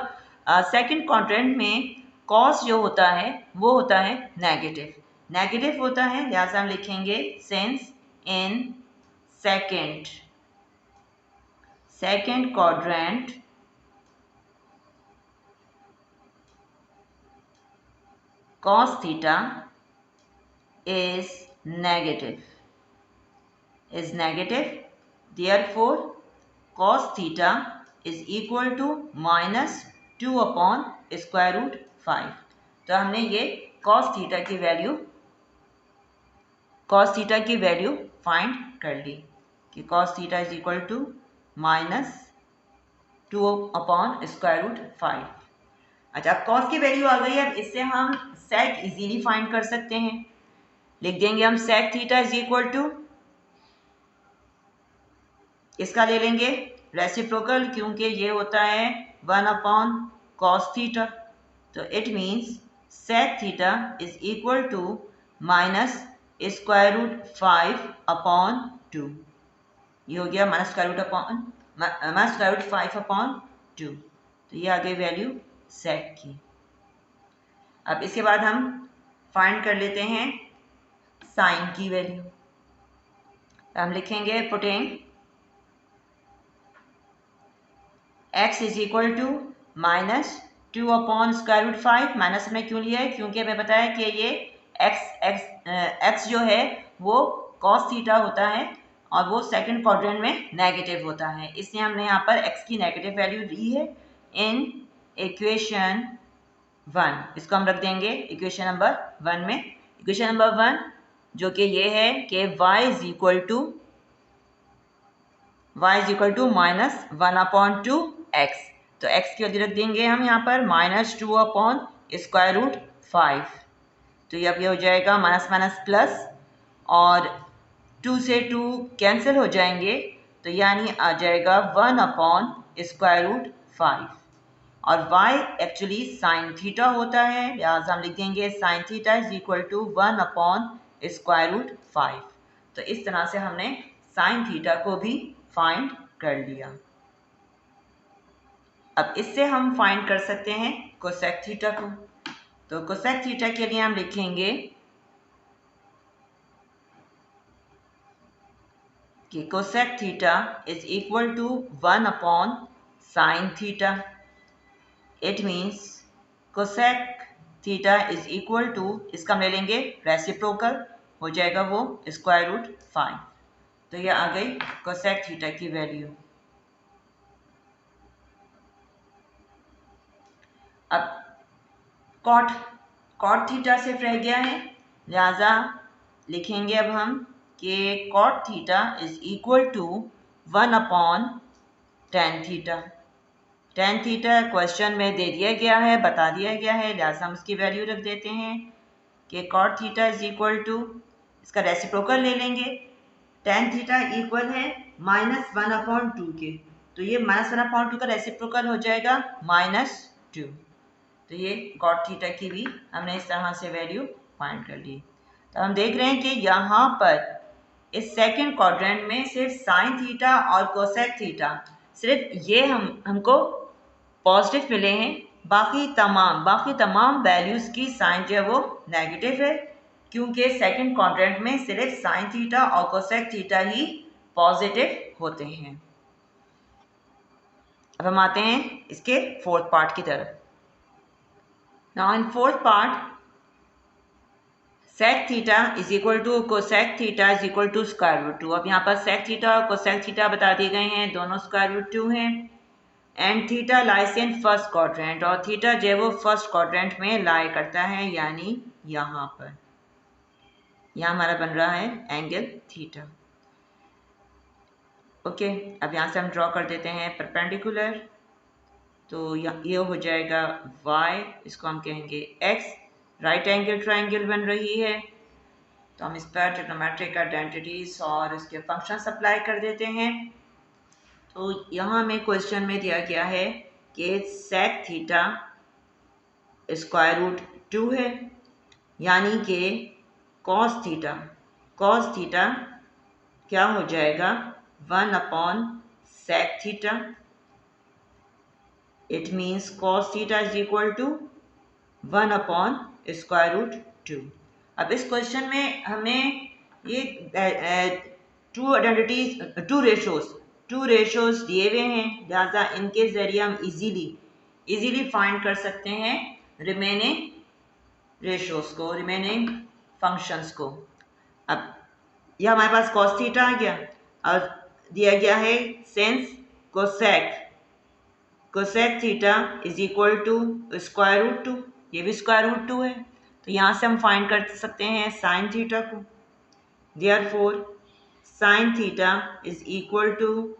सेकंड क्वाड्रेंट में cos जो होता है वो होता है नेगेटिव, नेगेटिव होता है. लिहाजा हम लिखेंगे since in second quadrant cos theta is negative, therefore cos theta is equal to minus 2/√5. तो हमने ये cos theta की वैल्यू फाइंड कर ली कि cos theta is equal to minus 2/√5. अच्छा cos की वैल्यू आ गई. अब इससे हम sec इजीली फाइंड कर सकते हैं. लिख देंगे हम sec theta is equal to, इसका ले लेंगे रेसिप्रोकल क्योंकि ये होता है 1/cos थीटा. तो it means sec theta is equal to minus √5/2. ये हो गया -√5/2. तो ये आ गई वैल्यू सेक की. अब इसके बाद हम फाइंड कर लेते हैं साइन की वैल्यू. हम लिखेंगे putting x is equal to minus 2/√5. Minus में क्यों लिया है? क्योंकि हमें बताया कि ये x जो है वो cos थीटा होता है और वो सेकंड क्वाड्रेंट में नेगेटिव होता है, इसलिए हमने यहाँ पर x की नेगेटिव वैल्यू ली है इन इक्वेशन 1. इसको हम रख देंगे इक्वेशन नंबर 1 में. इक्वेशन नंबर 1 जो कि ये है कि y is equal to -1/2x. तो x की वैल्यू रख देंगे हम यहाँ पर -2/√5. तो ये अब ये हो जाएगा माइनस माइनस प्लस और 2 से 2 कैंसिल हो जाएंगे तो यानी आ जाएगा 1/√5. और y एक्चुअली साइन थीटा होता है, लिहाजा हम लिख देंगे sine theta is equal to 1/√5. तो इस तरह से हमने साइन थीटा को भी फाइंड कर लिया. अब इससे हम फाइंड कर सकते हैं कोसेक थीटा को. तो कोसेक थीटा के लिए हम लिखेंगे कि cosec theta is equal to 1/sin theta. It means cosec theta is equal to, इसका हम ले लेंगे रेसिप्रोकल, हो जाएगा वो √5. तो ये आ गई कोसेक थीटा की वैल्यू. अब कॉट थीटा सिर्फ रह गया है, लिहाजा लिखेंगे अब हम कि cot theta is equal to 1/tan theta. tan theta question में दे दिया गया है, बता दिया गया है, लिहाजा हम उसकी वैल्यू रख देते हैं कि cot theta is equal to, इसका रेसिप्रोकल ले लेंगे tan थीटा इक्वल है -1/2 के, तो ये -1/2 का रेसिप्रोकल हो जाएगा -2। तो ये cot थीटा की भी हमने इस तरह से वैल्यू फाइंड कर ली। तो हम देख रहे हैं कि यहाँ पर इस सेकंड क्वाड्रेंट में सिर्फ साइन थीटा और कोसेक थीटा, सिर्फ ये हमको पॉजिटिव मिले हैं, बाकी तमाम वैल्यूज़ की साइन जो है वो नेगेटिव है, क्योंकि सेकंड क्वाड्रेंट में सिर्फ साइन थीटा और कोसेक थीटा ही पॉजिटिव होते हैं। अब हम आते हैं इसके फोर्थ पार्ट की तरफ। Now in fourth part, sec theta is equal to cosec theta is equal to square root 2। अब यहाँ पर sec थीटा और कोसेक थीटा बता दिए गए हैं, दोनों स्क्वायर रूट 2 हैं। And theta lies in first quadrant, और थीटा जो है वो फर्स्ट क्वाड्रेंट में लाई करता है, यानी यहाँ पर, यहाँ हमारा बन रहा है एंगल थीटा। ओके, अब यहाँ से हम ड्रॉ कर देते हैं परपेंडिकुलर, तो ये हो जाएगा y, इसको हम कहेंगे x, राइट एंगल ट्राइंगल बन रही है। तो हम इस पर ट्रिग्नोमेट्रिक आइडेंटिटीज और इसके फंक्शंस अप्लाई कर देते हैं। तो यहाँ हमें क्वेश्चन में दिया गया है कि sec थीटा स्क्वायर रूट 2 है, यानी कि cos थीटा क्या हो जाएगा 1/sec theta. It means cos theta is equal to 1/square root 2। अब इस क्वेश्चन में हमें ये टू रेशोज दिए हुए हैं, लिहाजा इनके ज़रिए हम इजीली फाइंड कर सकते हैं रिमेनिंग रेशोज को, रिमेनिंग फंक्शंस को। अब यह हमारे पास cos थीटा आ गया और दिया गया है since cosec theta is equal to square root 2, ये भी स्क्वायर रूट 2 है, तो यहाँ से हम फाइंड कर सकते हैं साइन थीटा को। Therefore sine theta is equal to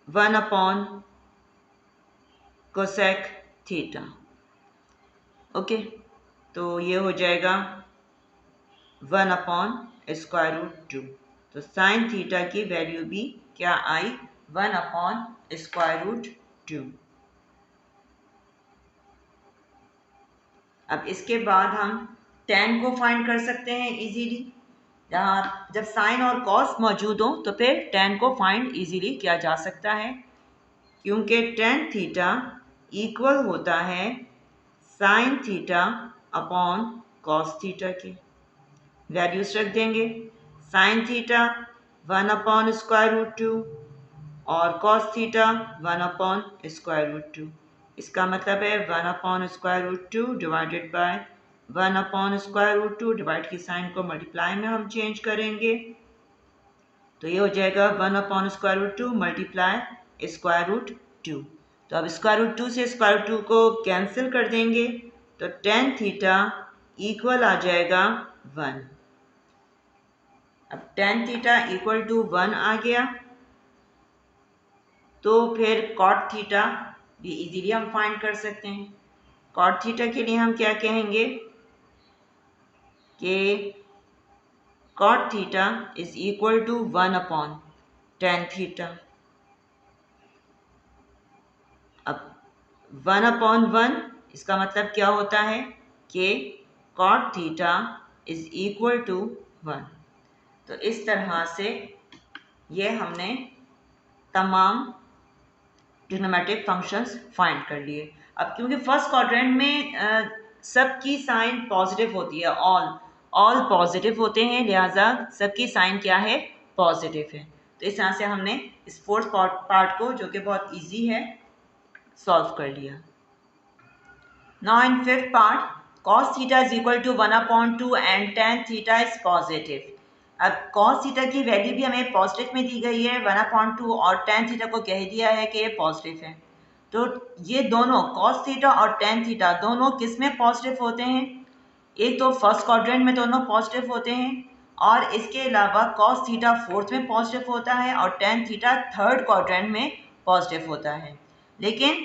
1/कोसेक थीटा। ओके, तो ये हो जाएगा 1/स्क्वायर रूट 2। तो साइन थीटा की वैल्यू भी क्या आई 1/स्क्वायर रूट 2। अब इसके बाद हम tan को फाइंड कर सकते हैं इजीली, जहाँ जब साइन और कॉस मौजूद हो तो फिर tan को फाइंड इजीली किया जा सकता है, क्योंकि tan थीटा इक्वल होता है sine theta upon cos theta के। वैल्यूज रख देंगे, साइन थीटा 1/स्क्वायर रूट 2 और कॉस थीटा 1/स्क्वायर रूट 2। इसका मतलब है 1/स्क्वायर रूट 2 डिवाइडेड बाय 1/स्क्वायर रूट 2, डिवाइड की साइन को मल्टीप्लाई में हम चेंज करेंगे, तो ये हो जाएगा 1/स्क्वायर रूट 2 मल्टीप्लाई स्क्वायर रूट 2। तो अब स्क्वायर रूट 2 से स्क्वायर रूट 2 को कैंसिल कर देंगे, तो tan थीटा इक्वल आ जाएगा 1। अब tan थीटा इक्वल टू 1 आ गया, तो फिर cot थीटा भी इजीली हम फाइंड कर सकते हैं। cot थीटा के लिए हम क्या कहेंगे कि cot theta is equal to 1/tan theta. अब 1/1 इसका मतलब क्या होता है कि cot theta is equal to 1। तो इस तरह से ये हमने तमाम ट्रिग्नोमेट्रिक फंक्शंस फाइंड कर लिए। अब क्योंकि फर्स्ट क्वाड्रेंट में सबकी साइन पॉजिटिव होती है, ऑल पॉजिटिव होते हैं, लिहाजा सबकी साइन क्या है पॉजिटिव है। तो इस तरह से हमने इस फोर्थ पार्ट को, जो कि बहुत इजी है, सॉल्व कर लिया। Now in fifth part, cos theta is equal to 1/2 and tan theta is positive. अब cos थीटा की वैल्यू भी हमें पॉजिटिव में दी गई है 1/2, और tan थीटा को कह दिया है कि ये पॉजिटिव है। तो ये दोनों cos थीटा और tan थीटा दोनों किस में पॉजिटिव होते हैं? एक तो फर्स्ट क्वाड्रेंट में दोनों पॉजिटिव होते हैं, और इसके अलावा cos थीटा फोर्थ में पॉजिटिव होता है और tan थीटा थर्ड क्वाड्रेंट में पॉजिटिव होता है। लेकिन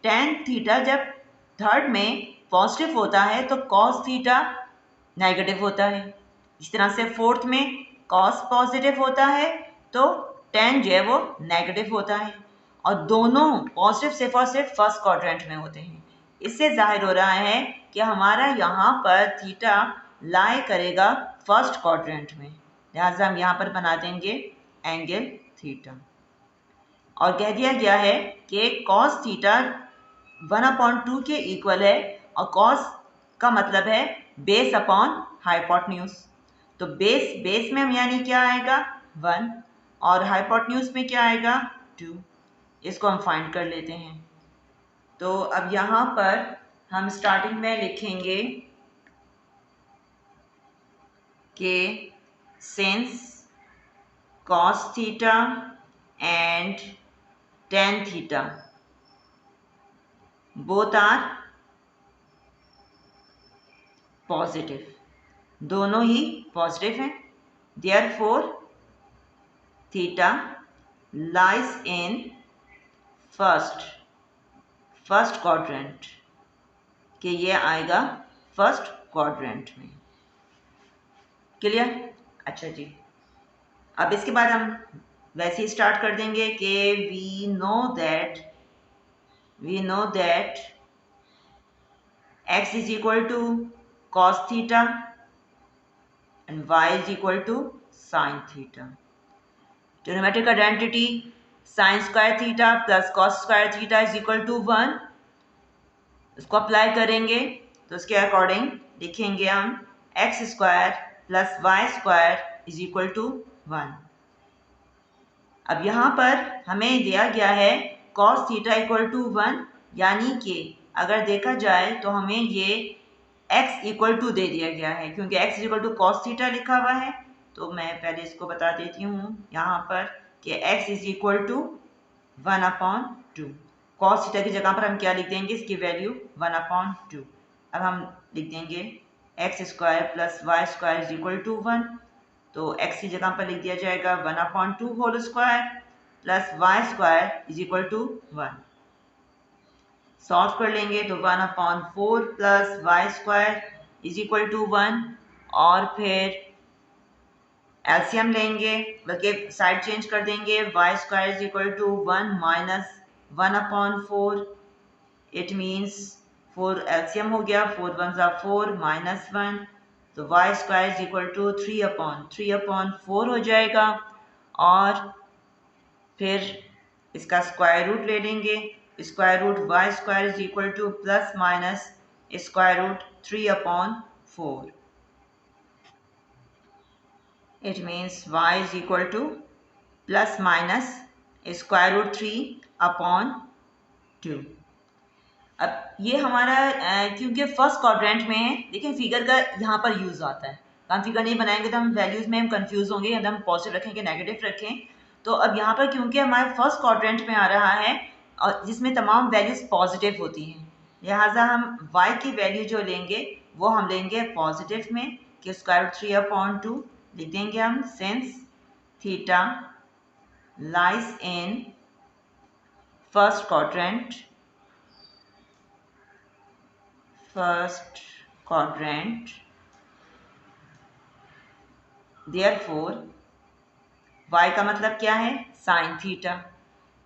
tan थीटा जब थर्ड में पॉजिटिव होता है तो cos थीटा नेगेटिव होता है। इस तरह से फोर्थ में कॉस पॉजिटिव होता है तो टेन जो है वो नेगेटिव होता है, और दोनों पॉजिटिव सिर्फ और सिर्फ फर्स्ट क्वाड्रेंट में होते हैं। इससे जाहिर हो रहा है कि हमारा यहाँ पर थीटा लाई करेगा फर्स्ट क्वाड्रेंट में, लिहाजा हम यहाँ पर बना देंगे एंगल थीटा। और कह दिया गया है कि कॉस थीटा 1/2 के इक्वल है, और कॉस का मतलब है बेस अपॉन हाइपोटेन्यूज। तो बेस में हम यानी क्या आएगा 1, और हाइपोटेन्यूज में क्या आएगा 2। इसको हम फाइंड कर लेते हैं। तो अब यहाँ पर हम स्टार्टिंग में लिखेंगे कि since cos theta and tan theta both are positive, दोनों ही पॉजिटिव हैं, therefore theta lies in first quadrant, कि ये आएगा फर्स्ट क्वाड्रेंट में। क्लियर? अच्छा जी, अब इसके बाद हम वैसे ही स्टार्ट कर देंगे कि we know that x is equal to cos theta and y is equal to sin theta. Trigonometric identity sin square theta plus cos square theta is equal to 1. इसको अप्लाई करेंगे तो उसके अकॉर्डिंग लिखेंगे हम x square plus y square is equal to 1। अब यहाँ पर हमें दिया गया है cos थीटा इक्वल टू 1, यानी कि अगर देखा जाए तो हमें ये x इक्वल टू दे दिया गया है, क्योंकि x equal to cos theta लिखा हुआ है। तो मैं पहले इसको बता देती हूँ यहाँ पर कि x is equal to 1/2। Cos theta की जगह पर हम क्या लिख देंगे, इसकी वैल्यू 1/2। अब हम लिख देंगे x square plus y square is equal to 1। तो x की जगह पर लिख दिया जाएगा 1/2 whole square plus y square is equal to 1। Solve कर लेंगे तो 1/4 plus y square is equal to 1, और फिर एलसीएम लेंगे, बल्कि साइड चेंज कर देंगे, y square is equal to 1 minus 1/4। It means 4 LCM हो गया, 4 1 4 माइनस 1, तो y square is equal to 3/4 हो जाएगा। और फिर इसका स्क्वायर रूट ले लेंगे, square root y square is equal to plus minus square root 3/4। It means y is equal to plus minus square root 3/2। अब ये हमारा क्योंकि फर्स्ट क्वाड्रेंट में है, देखिए फिगर का यहाँ पर यूज़ आता है। हम फिगर नहीं बनाएंगे तो हम वैल्यूज़ में हम कंफ्यूज होंगे, या हम पॉजिटिव रखें कि नेगेटिव रखें। तो अब यहाँ पर क्योंकि हमारे फर्स्ट क्वाड्रेंट में आ रहा है और जिसमें तमाम वैल्यूज़ पॉजिटिव होती हैं, लिहाजा हम y की वैल्यू जो लेंगे वो हम लेंगे पॉजिटिव में, कि स्क्वायर रूट 3/2 लिख देंगे हम, since theta lies in first quadrant therefore y का मतलब क्या है, sine theta,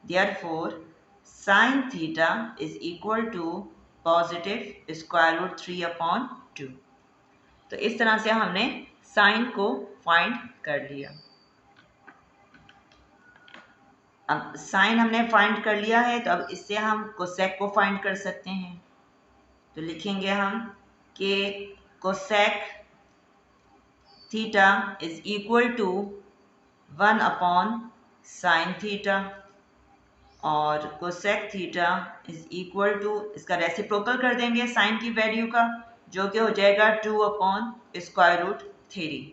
therefore sine theta is equal to positive square root 3/2। तो इस तरह से हमने साइन को फाइंड कर लिया। अब साइन हमने फाइंड कर लिया है, तो अब इससे हम कोसेक को फाइंड कर सकते हैं। तो लिखेंगे हम कि cosec theta is equal to 1/sin theta, और cosec theta is equal to, इसका रेसिप्रोकल कर देंगे साइन की वैल्यू का, जो कि हो जाएगा 2/√3।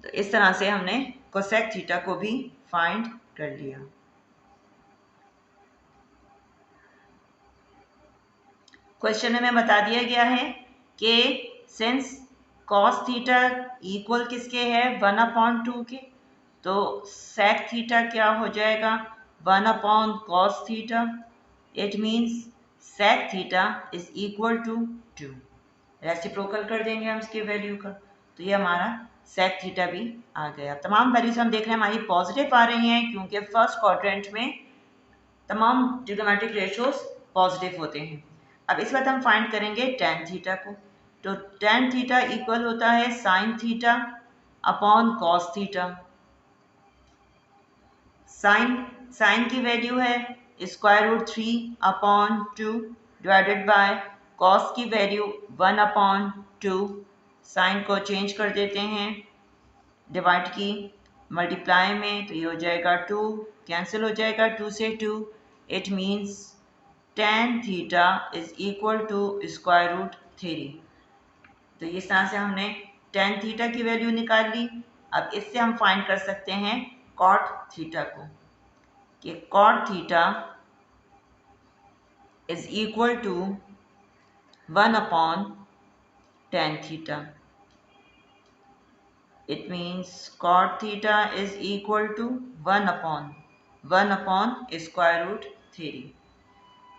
तो इस तरह से हमने कोसेक थीटा को भी फाइंड कर लिया। क्वेश्चन में बता दिया गया है कि सिंस कॉस थीटा इक्वल किसके है 1/2 के, तो सेक थीटा क्या हो जाएगा 1/cos theta. It means sec theta is equal to 2। Reciprocal कर देंगे हम इसकी वैल्यू का, तो ये हमारा सेक थीटा भी आ गया। तमाम वैल्यूज हम देख रहे हैं हमारी पॉजिटिव आ रही हैं क्योंकि फर्स्ट क्वाड्रेंट में तमाम ट्रिग्नोमेट्रिक रेशियोज पॉजिटिव होते हैं। अब इस बात हम फाइंड करेंगे टेन थीटा को, तो टेन थीटा इक्वल होता है sine theta upon cos theta. Sine की वैल्यू है square root 3 upon 2 divided by cos की वैल्यू 1 अपॉन 2। साइन को चेंज कर देते हैं डिवाइड की मल्टीप्लाई में, तो ये हो जाएगा 2, कैंसिल हो जाएगा 2 से 2। It means tan theta is equal to square root 3। तो इस तरह से हमने tan थीटा की वैल्यू निकाल ली। अब इससे हम फाइंड कर सकते हैं cot थीटा को, कि cot theta is equal to 1 upon tan theta. It means cot theta is equal to 1 upon square root 3।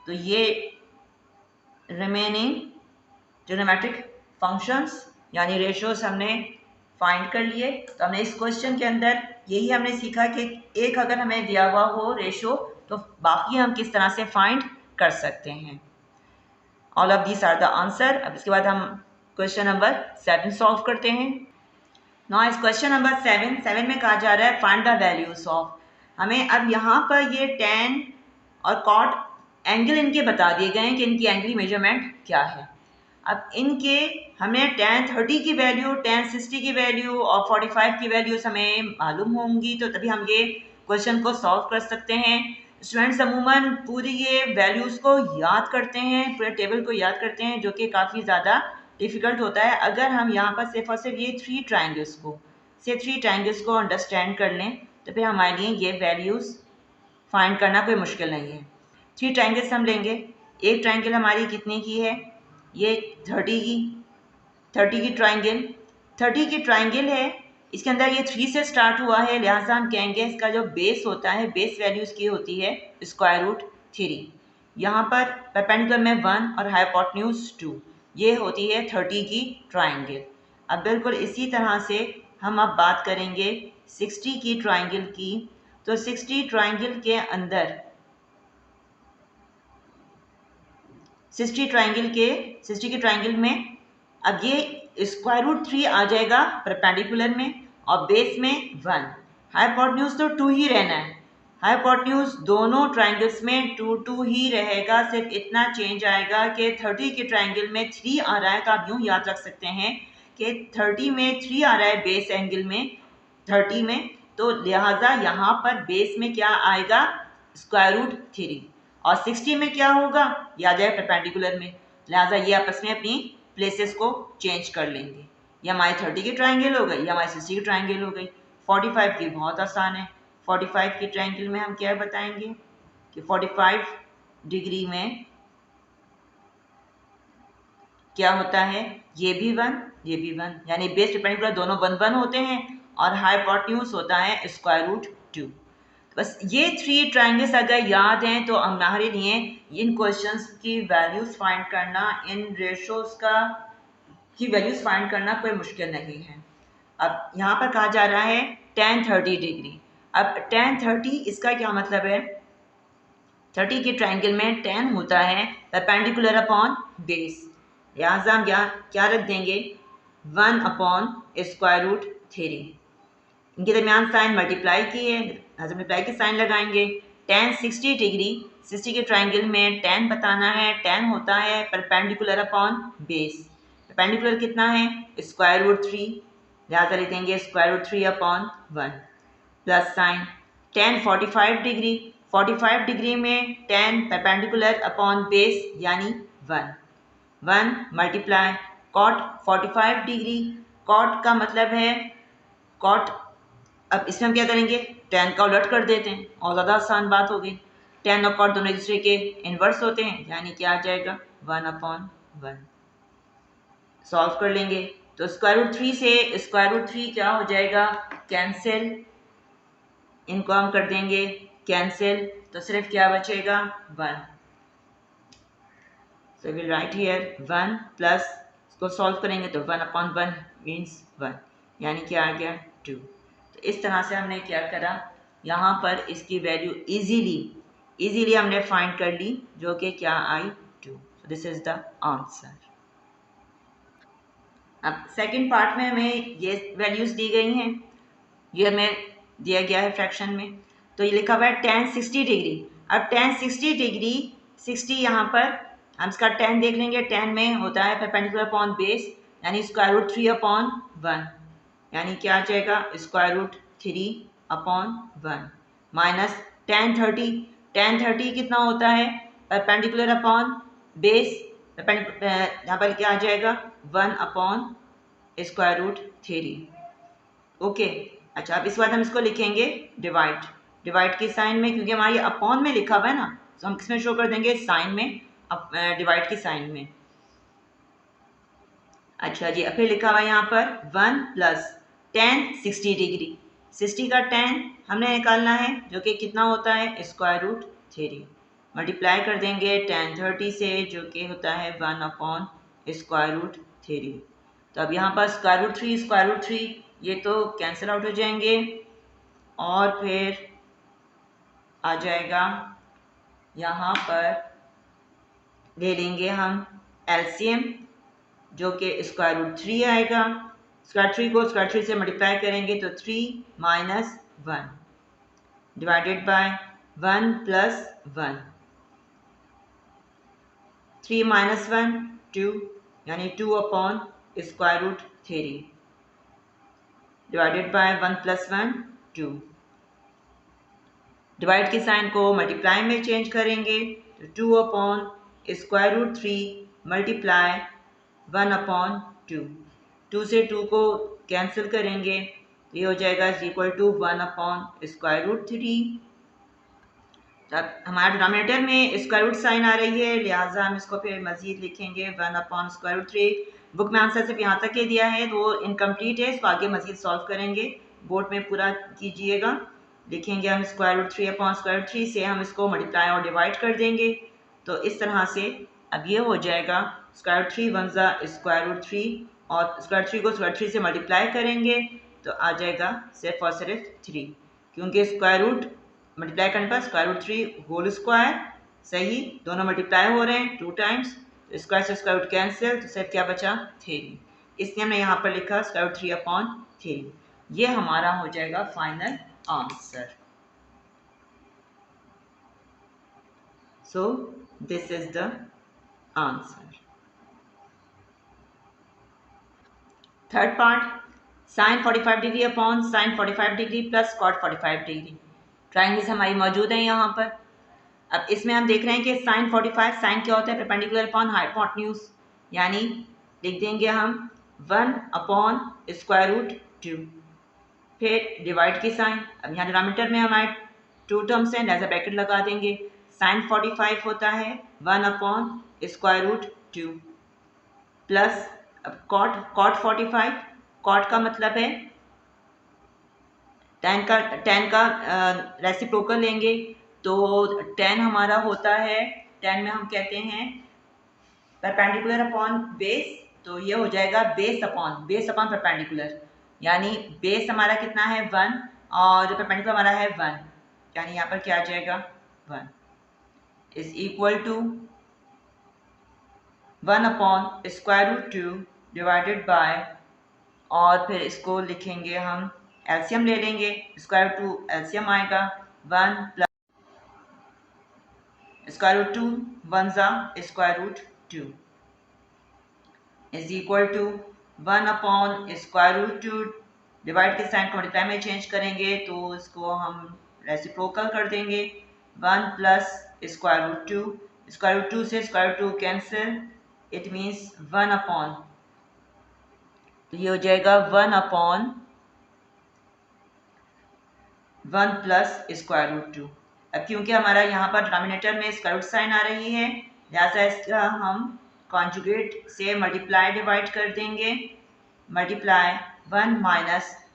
तो ये रिमेनिंग ट्रिग्नोमेट्रिक फंक्शंस यानी रेशियोज हमने फाइंड कर लिए। तो हमने इस क्वेश्चन के अंदर यही हमने सीखा कि एक अगर हमें दिया हुआ हो रेशियो तो बाकी हम किस तरह से फाइंड कर सकते हैं। All of these are the answer. अब इसके बाद हम क्वेश्चन नंबर 7 सॉल्व करते हैं। नाउ इस क्वेश्चन नंबर 7 में कहा जा रहा है फाइंड द वैल्यूज ऑफ। हमें अब यहाँ पर ये tan और cot एंगल इनके बता दिए गए हैं कि इनकी एंगल मेजरमेंट क्या है। अब इनके हमें tan 30 की वैल्यू, tan 60 की वैल्यू और 45 की वैल्यूज हमें मालूम होंगी, तो तभी हम ये क्वेश्चन को सॉल्व कर सकते हैं। स्टूडेंट्स अमूमन पूरी ये वैल्यूज़ को याद करते हैं, पूरे टेबल को याद करते हैं, जो कि काफ़ी ज़्यादा डिफ़िकल्ट होता है। अगर हम यहाँ पर सिर्फ और सिर्फ ये थ्री ट्राइंगल्स को अंडरस्टैंड कर लें तो फिर हमारे लिए ये वैल्यूज़ फाइंड करना कोई मुश्किल नहीं है। थ्री ट्राइंगल्स हम लेंगे। एक ट्राइंगल हमारी कितने की है, ये 30 की ट्राइंगल है। इसके अंदर ये 3 से स्टार्ट हुआ है, लिहाजा हम कहेंगे इसका जो बेस होता है, बेस वैल्यू इसकी होती है स्क्वायर रूट 3। यहाँ पर परपेंडिकुलर में 1 और हाइपोटेन्यूज 2, ये होती है 30 की ट्राइंगल। अब बिल्कुल इसी तरह से हम अब बात करेंगे 60 की ट्राइंगल की। तो 60 ट्राइंगल के अंदर 60 की ट्राइंगल में अब ये स्क्वायर रूट 3 आ जाएगा परपेंडिकुलर में और बेस में 1। हाइपोटेन्यूज तो 2 ही रहना है, हाइपोटेन्यूज दोनों ट्राइंगल्स में 2 ही रहेगा। सिर्फ इतना चेंज आएगा कि 30 के ट्राइंगल में 3 आ रहा है, तो आप यूँ याद रख सकते हैं कि 30 में 3 आ रहा है बेस एंगल में 30 में, तो लिहाजा यहाँ पर बेस में क्या आएगा स्क्वायर रूट 3 और 60 में क्या होगा ये आ जाएगा परपेंडिकुलर में, लिहाजा ये आपस में अपनी प्लेसेस को चेंज कर लेंगे। ये हमारी 30 की ट्राइंगल हो गई, ये हमारी 60 की ट्राइंगल हो गई। 45 की बहुत आसान है। 45 की ट्राइंगल में हम क्या बताएंगे कि 45 डिग्री में क्या होता है, ये भी 1 ये भी 1, यानी बेस परपेंडिकुलर दोनों 1 होते हैं और हाइपोटेन्यूज होता है स्क्वायर रूट 2। बस ये 3 ट्राइंगल्स अगर याद हैं तो हमारे लिए इन क्वेश्चंस की वैल्यूज फाइंड करना, इन रेशोज की वैल्यूज फाइंड करना कोई मुश्किल नहीं है। अब यहाँ पर कहा जा रहा है tan 30 डिग्री। अब tan 30 इसका क्या मतलब है, 30 के ट्राइंगल में tan होता है परपेंडिकुलर अपॉन बेस, लिहाजा हम यहाँ क्या रख देंगे 1 अपॉन स्क्वायर रूट 3। इनके दरमियान साइन मल्टीप्लाई की है, मल्टीप्लाई की साइन लगाएंगे। tan 60 डिग्री, 60 के ट्राइंगल में tan बताना है, tan होता है परपेंडिकुलर अपॉन बेस, परपेंडिकुलर कितना है स्क्वायर रूट 3, लिहाजा लिख देंगे square root 3 upon 1 plus sine tan 45 degree, 45 degree में tan परपेंडिकुलर अपॉन बेस यानी 1 मल्टीप्लाई cot 45 डिग्री, cot का मतलब है cot। अब इसमें हम क्या करेंगे tan का उलट कर देते हैं और ज़्यादा आसान बात हो गई। tan और cot दोनों एक दूसरे के इन्वर्स होते हैं, यानी क्या आ जाएगा 1 अपॉन 1। सॉल्व कर लेंगे तो स्क्वायर रूट 3 से स्क्वायर रूट 3 क्या हो जाएगा कैंसिल, इनको हम कर देंगे कैंसिल, तो सिर्फ क्या बचेगा 1। So we write here 1 plus इसको सॉल्व करेंगे तो 1/1 मीन्स 1, यानी कि आ गया 2। तो इस तरह से हमने क्या करा, यहाँ पर इसकी वैल्यू इजीली हमने फाइंड कर ली, जो कि क्या आई 2। This is the answer. अब सेकंड पार्ट में हमें ये वैल्यूज दी गई हैं, ये हमें दिया गया है फ्रैक्शन में। तो ये लिखा हुआ है tan 60 डिग्री। अब tan 60 डिग्री 60 यहाँ पर हम इसका tan देख लेंगे। tan में होता है परपेंडिकुलर अपॉन बेस, यानी √3/1, यानी क्या आ जाएगा √3/1 माइनस tan 30 कितना होता है परपेंडिकुलर अपॉन बेस, यहाँ पर क्या आ जाएगा 1/√3। ओके। अच्छा, अब इस बार हम इसको लिखेंगे डिवाइड के साइन में, क्योंकि हमारा ये अपॉन में लिखा हुआ है ना, तो हम किसमें शो कर देंगे साइन में, डिवाइड के साइन में। अच्छा जी, अब फिर लिखा हुआ है यहाँ पर 1 प्लस tan 60 डिग्री। 60 का tan हमने निकालना है, जो कि कितना होता है √3। मल्टीप्लाई कर देंगे tan 30 से, जो कि होता है 1/√3। तो अब यहाँ पर √3 ये तो कैंसिल आउट हो जाएंगे, और फिर आ जाएगा यहाँ पर ले लेंगे हम एलसीएम, जो कि √3 आएगा। √3 को √3 से मल्टीप्लाई करेंगे तो 3 - 1 डिवाइडेड बाय 1 + 1, 3 - 1 2, यानी 2/√3 डिवाइडेड बाय 1 + 1 2। डिवाइड के साइन को मल्टीप्लाई में चेंज करेंगे तो 2/√3 मल्टीप्लाई 1/2। 2 से 2 को कैंसिल करेंगे तो ये हो जाएगा =1/√3। अब हमारे डिनोमिनेटर में स्क्वायर रूट साइन आ रही है, लिहाजा हम इसको फिर मजीद लिखेंगे 1/√3। बुक में आंसर सिर्फ यहाँ तक के दिया है, तो इनकम्प्लीट है, इसको आगे मजीद सॉल्व करेंगे, बोर्ड में पूरा कीजिएगा। लिखेंगे हम √3/√3 से हम इसको मल्टीप्लाई और डिवाइड कर देंगे, तो इस तरह से अब ये हो जाएगा √3 × 1 √3, और √3 को √3 से मल्टीप्लाई करेंगे तो आ जाएगा सिर्फ और सिर्फ 3, क्योंकि स्क्वायर रूट मल्टीप्लाई करने पर √3 होल स्क्वायर, सही, दोनों मल्टीप्लाई हो रहे हैं 2 टाइम्स, तो स्क्वायर से स्क्वायर रूट कैंसिल, तो सिर्फ क्या बचा 3, इसलिए हमने यहाँ पर लिखा √3/3। ये हमारा हो जाएगा final answer. So this is the answer. Third part, sin 45 degree upon sin 45 degree plus cot 45 degree. Triangles हमारी मौजूद हैं यहाँ पर। अब इसमें हम देख रहे हैं कि sin 45, साइन क्या होता है परपेंडिकुलर अपॉन हाइपोटेन्यूज, यानी लिख देंगे हम 1/√2, फिर डिवाइड की साइन। अब यहाँ डिनोमिनेटर में हमारे 2 टर्म्स हैं, लिहाजा ब्रैकेट लगा देंगे। sin 45 होता है 1/√2 प्लस अब cot 45, cot का मतलब है tan का रेसिप्रोकल लेंगे, तो tan हमारा होता है, tan में हम कहते हैं परपेंडिकुलर अपॉन बेस, तो ये हो जाएगा बेस अपॉन परपेंडिकुलर, यानी बेस हमारा कितना है 1 और परपेंडिकुलर हमारा है 1, यानी यहाँ पर क्या आ जाएगा 1 is equal to 1/√2 divided by, और फिर इसको लिखेंगे हम एलसीएम ले लेंगे, √2 एलसीएम आएगा 1 + √2 1 √2 इज इक्वल टू 1/√2, डिवाइड के साइन को मल्टीप्लाई में चेंज करेंगे तो इसको हम रेसिप्रोकल कर देंगे 1 + √2 से √2 कैंसिल, इट मीन्स 1/, तो ये हो जाएगा 1/1 + √2। अब क्योंकि हमारा यहाँ पर डिनोमिनेटर में स्क्वायर रूट साइन आ रही है, लिहाजा इसका हम कॉन्जुगेट से मल्टीप्लाई डिवाइड कर देंगे, मल्टीप्लाई 1 -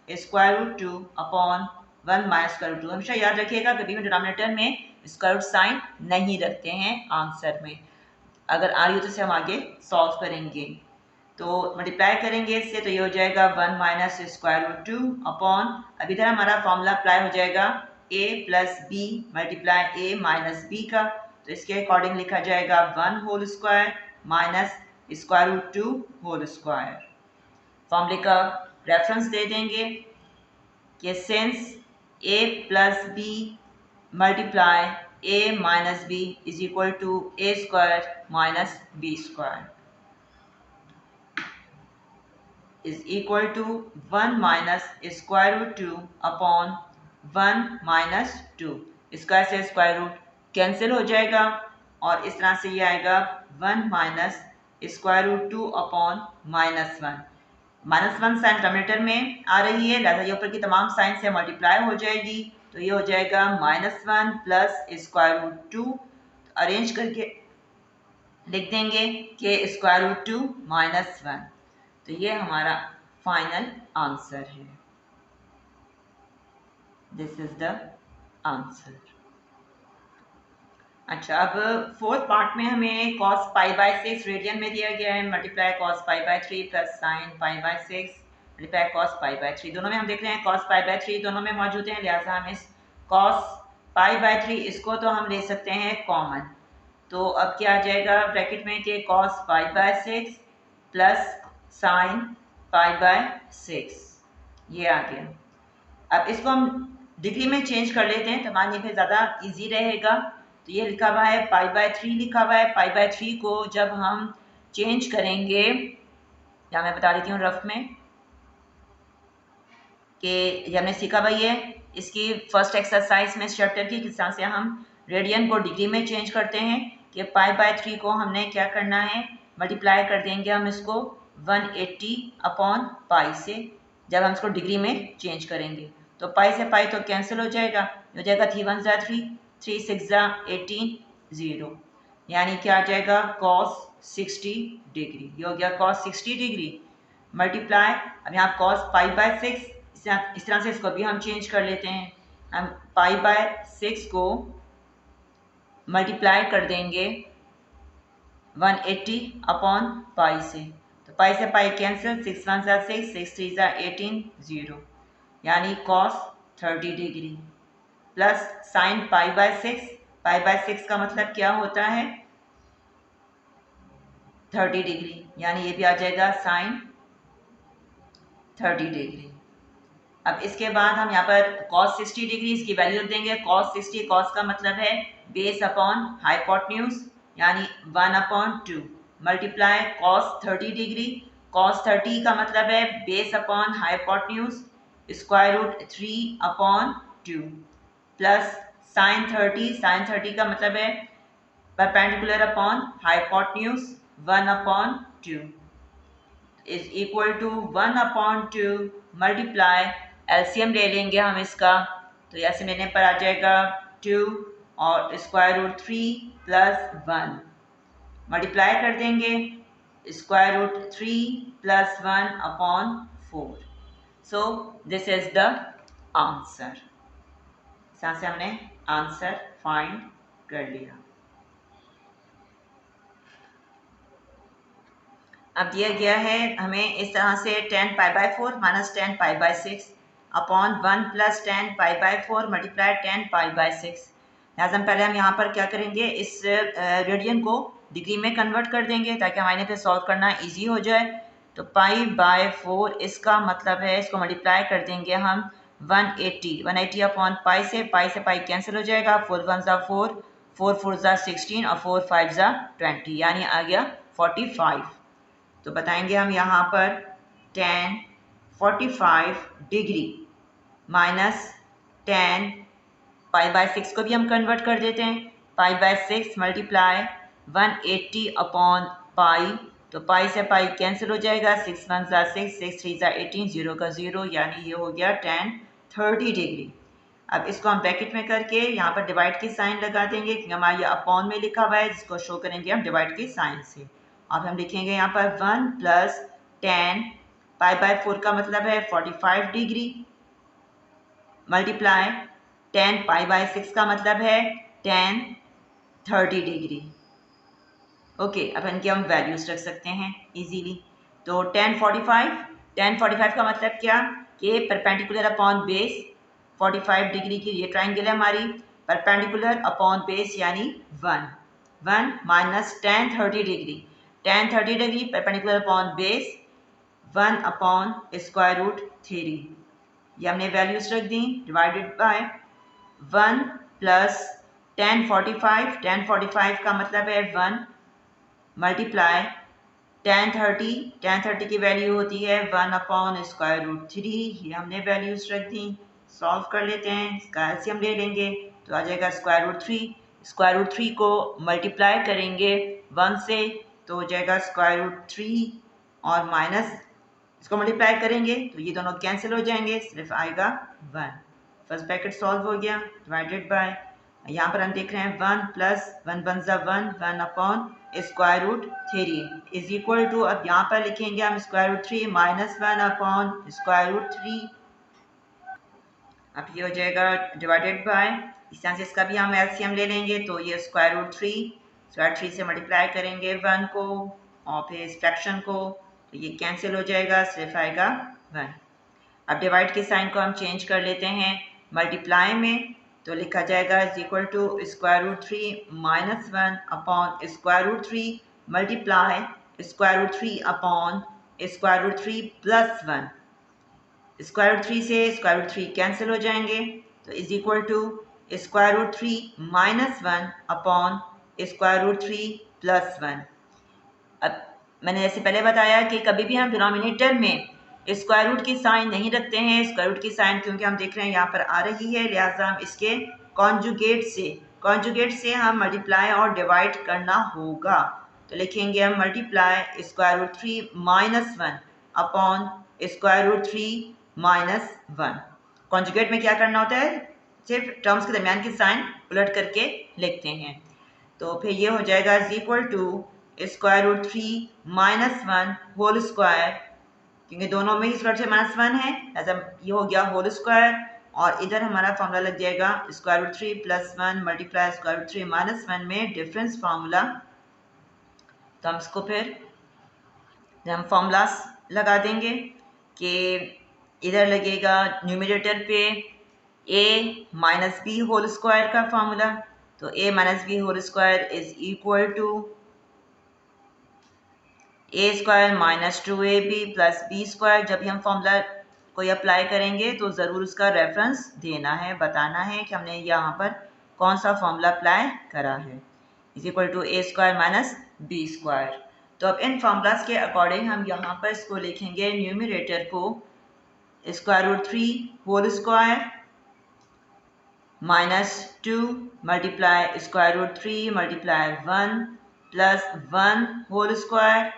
√2 अपॉन 1 - √2। हमेशा याद रखिएगा कभी भी डिनोमिनेटर में स्क्वायर रूट साइन नहीं रखते हैं आंसर में, अगर आ रही हो तो इसे हम आगे सॉल्व करेंगे। तो मल्टीप्लाई करेंगे इससे, तो ये हो जाएगा 1 माइनस स्क्वायर रूट 2 अपॉन, अब इधर हमारा फॉर्मूला अप्लाई हो जाएगा a plus b multiply a minus b का, तो इसके अकॉर्डिंग लिखा जाएगा 1 whole square minus square root 2 whole square. फॉर्मूले का रेफरेंस दे देंगे कि since a plus b multiply a minus b is equal to a square minus b square is equal to 1 minus square root 2 upon 1 minus 2। Square से square root cancel हो जाएगा और इस तरह से ये आएगा 1 minus square root 2 upon -1। -1 sign denominator में आ रही है, लिहाजा ये ऊपर की तमाम साइन से मल्टीप्लाई हो जाएगी, तो ये हो जाएगा -1 प्लस स्क्वायर रूट 2। अरेंज करके लिख देंगे कि स्क्वायर रूट 2 -1। तो ये हमारा फाइनल आंसर है। This is the answer. अच्छा, अब फोर्थ पार्ट में हमें cos पाई बाय 6 रेडियन में दिया गया है, multiply cos pi by 3 plus sine pi by 6 multiply cos pi by 3। दोनों में हम देख रहे हैं cos पाई बाय 3 दोनों में मौजूद हैं, लिहाजा हम इस cos पाई बाय 3 इसको तो हम ले सकते हैं कॉमन। तो अब क्या आ जाएगा ब्रैकेट में कि cos pi by 6 plus sine pi by 6, ये आ गया। अब इसको हम डिग्री में चेंज कर लेते हैं तो हमारे लिए ज़्यादा इजी रहेगा। तो ये लिखा हुआ है पाई बाय 3 लिखा हुआ है, पाई बाय 3 को जब हम चेंज करेंगे, या मैं बता देती हूँ रफ में कि हमने सीखा भाई है इसकी फर्स्ट एक्सरसाइज में इस चैप्टर की किस तरह से हम रेडियन को डिग्री में चेंज करते हैं कि पाई बाय 3 को हमने क्या करना है, मल्टीप्लाई कर देंगे हम इसको 180 अपॉन पाई से, जब हम इसको डिग्री में चेंज करेंगे तो पाई से पाई तो कैंसिल हो जाएगा, हो जाएगा 3 1 जा 3, 3 6 जा 18, 0, यानी क्या आ जाएगा cos 60 डिग्री। ये हो गया cos 60 डिग्री मल्टीप्लाई, अब यहाँ cos पाई बाय 6, इस तरह से इसको भी हम चेंज कर लेते हैं। हम पाई बाय 6 को मल्टीप्लाई कर देंगे 180 अपॉन पाई से, तो पाई से पाई कैंसिल, 6 1 जा 6, 6 3 जा 18, 0, यानी cos 30 degree plus sine pi by 6, pi by 6 का मतलब क्या होता है 30 डिग्री, यानी ये भी आ जाएगा साइन 30 डिग्री। अब इसके बाद हम यहाँ पर cos 60 डिग्री इसकी वैल्यू देंगे, cos 60, cos का मतलब है बेस अपॉन हाइपोटेन्यूज, यानी 1 अपॉन 2 मल्टीप्लाई cos 30 डिग्री, cos 30 का मतलब है base upon hypotenuse square root 3 upon 2 plus sine 30, sine 30 का मतलब है perpendicular upon hypotenuse 1 upon 2 is equal to 1 upon 2 multiply, LCM ले लेंगे हम इसका, तो ऐसे लेने पर आ जाएगा 2 और स्क्वायर रूट 3 प्लस 1 मल्टीप्लाई कर देंगे square root 3 plus 1 upon 4। So this is the answer. इस तरह से हमने आंसर फाइंड कर लिया। अब दिया गया है हमें इस तरह से 10 pi by 4 minus 10 pi by 6 upon 1 plus 10 pi by 4 multiply 10 pi by 6। लिहाजा पहले हम यहाँ पर क्या करेंगे, इस रेडियन को डिग्री में कन्वर्ट कर देंगे ताकि हमारे पे सॉल्व करना इजी हो जाए। तो पाई बाय 4 इसका मतलब है, इसको मल्टीप्लाई कर देंगे हम 180 अपॉन पाई से पाई कैंसिल हो जाएगा, 4 1 जा 4, 4 4 जा 16 और 4 5 जा 20, यानी आ गया 45। तो बताएंगे हम यहाँ पर 10 45 डिग्री माइनस 10 पाई बाय 6 को भी हम कन्वर्ट कर देते हैं, pi by 6 multiply 180 upon pi, तो पाई से पाई कैंसिल हो जाएगा, 6 1 जा 6, 6 3 जा 18, 0 का 0, यानी ये हो गया 10 30 डिग्री। अब इसको हम ब्रैकेट में करके यहाँ पर डिवाइड की साइन लगा देंगे क्योंकि हमारा ये अपॉन में लिखा हुआ है, जिसको शो करेंगे हम डिवाइड की साइन से। अब हम लिखेंगे यहाँ पर 1 प्लस 10 पाई बाय 4 का मतलब है 45 डिग्री मल्टीप्लाई 10 पाई बाय 6 का मतलब है 10 30 डिग्री। ओके, अब इनकी हम वैल्यूज रख सकते हैं इजीली। तो tan 45 का मतलब क्या कि परपेंडिकुलर अपॉन बेस 45 डिग्री की ये ट्राइंगल है हमारी, परपेंडिकुलर अपॉन बेस यानी 1 minus tan 30 degree perpendicular upon base 1 upon square root 3, ये हमने वैल्यूज रख दी, डिवाइडेड बाय 1 प्लस tan 45 का मतलब है 1 मल्टीप्लाई tan 30 की वैल्यू होती है 1 अपॉन स्क्वायर रूट 3, ये हमने वैल्यूज रख दी। सॉल्व कर लेते हैं, इसका एलसीएम ले लेंगे तो आ जाएगा स्क्वायर रूट 3 को मल्टीप्लाई करेंगे 1 से तो हो जाएगा स्क्वायर रूट 3 और माइनस इसको मल्टीप्लाई करेंगे तो ये दोनों कैंसिल हो जाएंगे, सिर्फ आएगा 1। फर्स्ट ब्रैकेट सॉल्व हो गया, डिवाइडेड बाय यहाँ पर हम देख रहे हैं 1 प्लस 1 वन ज़ा 1 upon square root 3 is equal to, अब यहाँ पर लिखेंगे हम square root 3 minus 1 upon square root 3, अब ये हो जाएगा डिवाइडेड बाय, इस तरह से इसका भी हम एलसीएम ले लेंगे तो ये स्क्वायर रूट 3 से मल्टीप्लाई करेंगे 1 को और फिर इस फ्रैक्शन को तो ये कैंसिल हो जाएगा, सिर्फ आएगा 1। अब डिवाइड के साइन को हम चेंज कर लेते हैं मल्टीप्लाई में, तो लिखा जाएगा is equal to square root 3 minus 1 upon square root 3 multiply square root 3 upon square root 3 plus 1, square root 3 से स्क्वायर रूट 3 कैंसिल हो जाएंगे तो is equal to square root 3 minus 1 upon square root 3 plus 1। अब मैंने जैसे पहले बताया कि कभी भी हम डिनोमिनेटर में स्क्वायर रूट की साइन नहीं रखते हैं, स्क्वायर रूट की साइन क्योंकि हम देख रहे हैं यहाँ पर आ रही है, लिहाजा हम इसके कॉन्जुगेट से हम मल्टीप्लाई और डिवाइड करना होगा, तो लिखेंगे हम multiply square root 3 minus 1 upon square root 3 minus 1। Conjugate में क्या करना होता है, सिर्फ टर्म्स के दरमियान की साइन उलट करके लिखते हैं, तो फिर ये हो जाएगा is equal to square root 3 minus 1 whole square, क्योंकि दोनों में इस से माइनस 1 है, ऐसा ये हो गया होल स्क्वायर, और इधर हमारा फॉर्मूला लग जाएगा square root 3 plus 1 multiply square root 3 minus 1 में डिफरेंस फार्मूला, तो हम इसको फिर हम फॉर्मूलास लगा देंगे कि इधर लगेगा न्यूमरेटर पे a minus b whole square का फॉर्मूला, तो a minus b whole square is equal to a square minus 2ab plus b square. जब भी हम फॉर्मूला कोई अप्लाई करेंगे तो ज़रूर उसका रेफरेंस देना है, बताना है कि हमने यहाँ पर कौन सा फॉर्मूला अप्लाई करा है, is equal to a square minus b square. तो अब इन फॉर्मूलाज के अकॉर्डिंग हम यहाँ पर इसको लिखेंगे न्यूमरेटर को square root 3 whole square minus 2 multiply square root 3 multiply 1 plus 1 whole square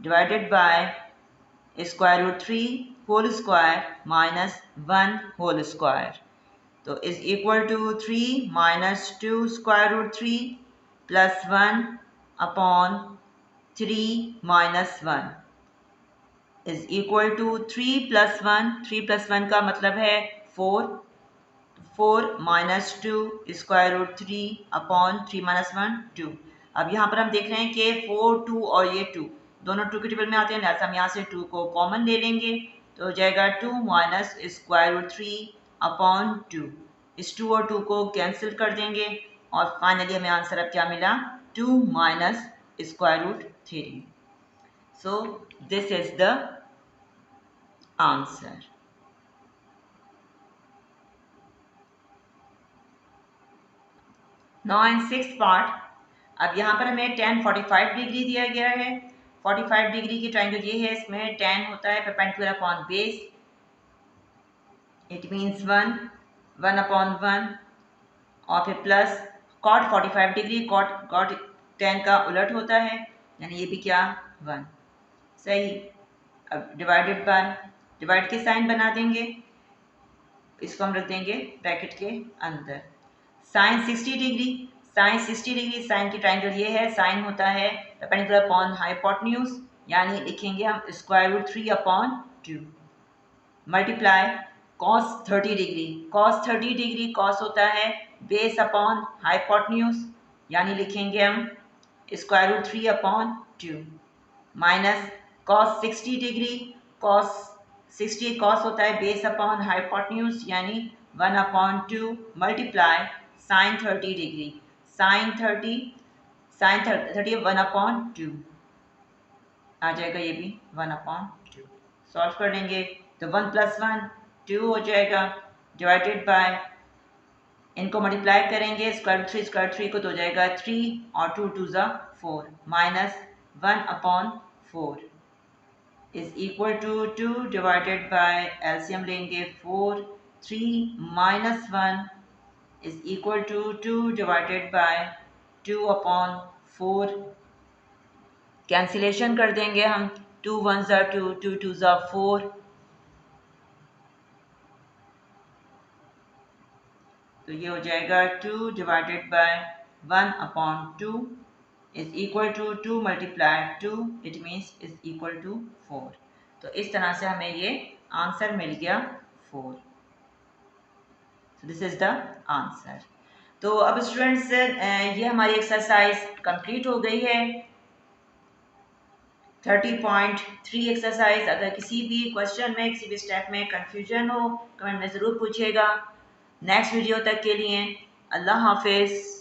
divided by square root 3 whole square minus 1 whole square, तो is equal to 3 minus 2 square root 3 plus 1 upon 3 minus 1 is equal to 3 plus 1 का मतलब है 4 minus 2 square root 3 upon 3 minus 1 2। अब यहाँ पर हम देख रहे हैं कि 4 2 और ये 2 दोनों 2 के टेबल में आते हैं, लिहाजा हम यहाँ से 2 को कॉमन ले लेंगे तो हो जाएगा 2 माइनस स्क्वायर रूट 3 अपॉन 2, इस 2 और 2 को कैंसिल कर देंगे और फाइनली हमें आंसर अब क्या मिला 2 minus square root 3। So this is the answer. Now in sixth part, अब यहाँ पर हमें tan 45 डिग्री दिया गया है, 45 डिग्री की ट्राइंगल ये है, इसमें tan होता है perpendicular upon base, it means 1 upon 1 और फिर plus cot 45 degree, cot tan का उलट होता है, यानी ये भी क्या 1, सही। अब डिवाइड के साइन बना देंगे, इसको हम रख देंगे ब्रैकेट के अंदर। साइन 60 डिग्री साइन की ट्राइंगल ये है, साइन होता है परपेंडिकुलर अपॉन हाइपोटेन्यूज, यानी लिखेंगे हम square root 3 upon 2 multiply cos 30 degree cos होता है बेस अपॉन हाइपोटेन्यूज, यानी लिखेंगे हम square root 3 upon 2 minus cos 60 degree, cos 60 cos होता है बेस अपॉन हाइपोटेन्यूज यानी 1/2 मल्टीप्लाई sin 30 डिग्री, sin 30 1/2 आ जाएगा, ये भी 1/2 सॉल्व कर लेंगे तो 1 + 1 2 हो जाएगा, डिवाइडेड बाय, इनको मल्टीप्लाई करेंगे स्क्वायर 3 को तो हो जाएगा 3 और 2 2 ज़ा 4 minus 1/4 is equal to 2 divided by LCM लेंगे 4 3 minus 1 is equal to 2 divided by 2/4, cancellation कर देंगे हम, 2 1 ज़ा 2 2 2 ज़ा 4, तो ये हो जाएगा 2 divided by 1/2 is equal to 2 multiply 2, it means is equal to 4। तो इस तरह से हमें ये आंसर मिल गया 4। This is the answer. तो अब स्टूडेंट्स ये हमारी एक्सरसाइज कंप्लीट हो गई है, 30.3 एक्सरसाइज। अगर किसी भी क्वेश्चन में किसी भी स्टेप में कंफ्यूजन हो कमेंट में ज़रूर पूछिएगा। नेक्स्ट वीडियो तक के लिए अल्लाह हाफिज़।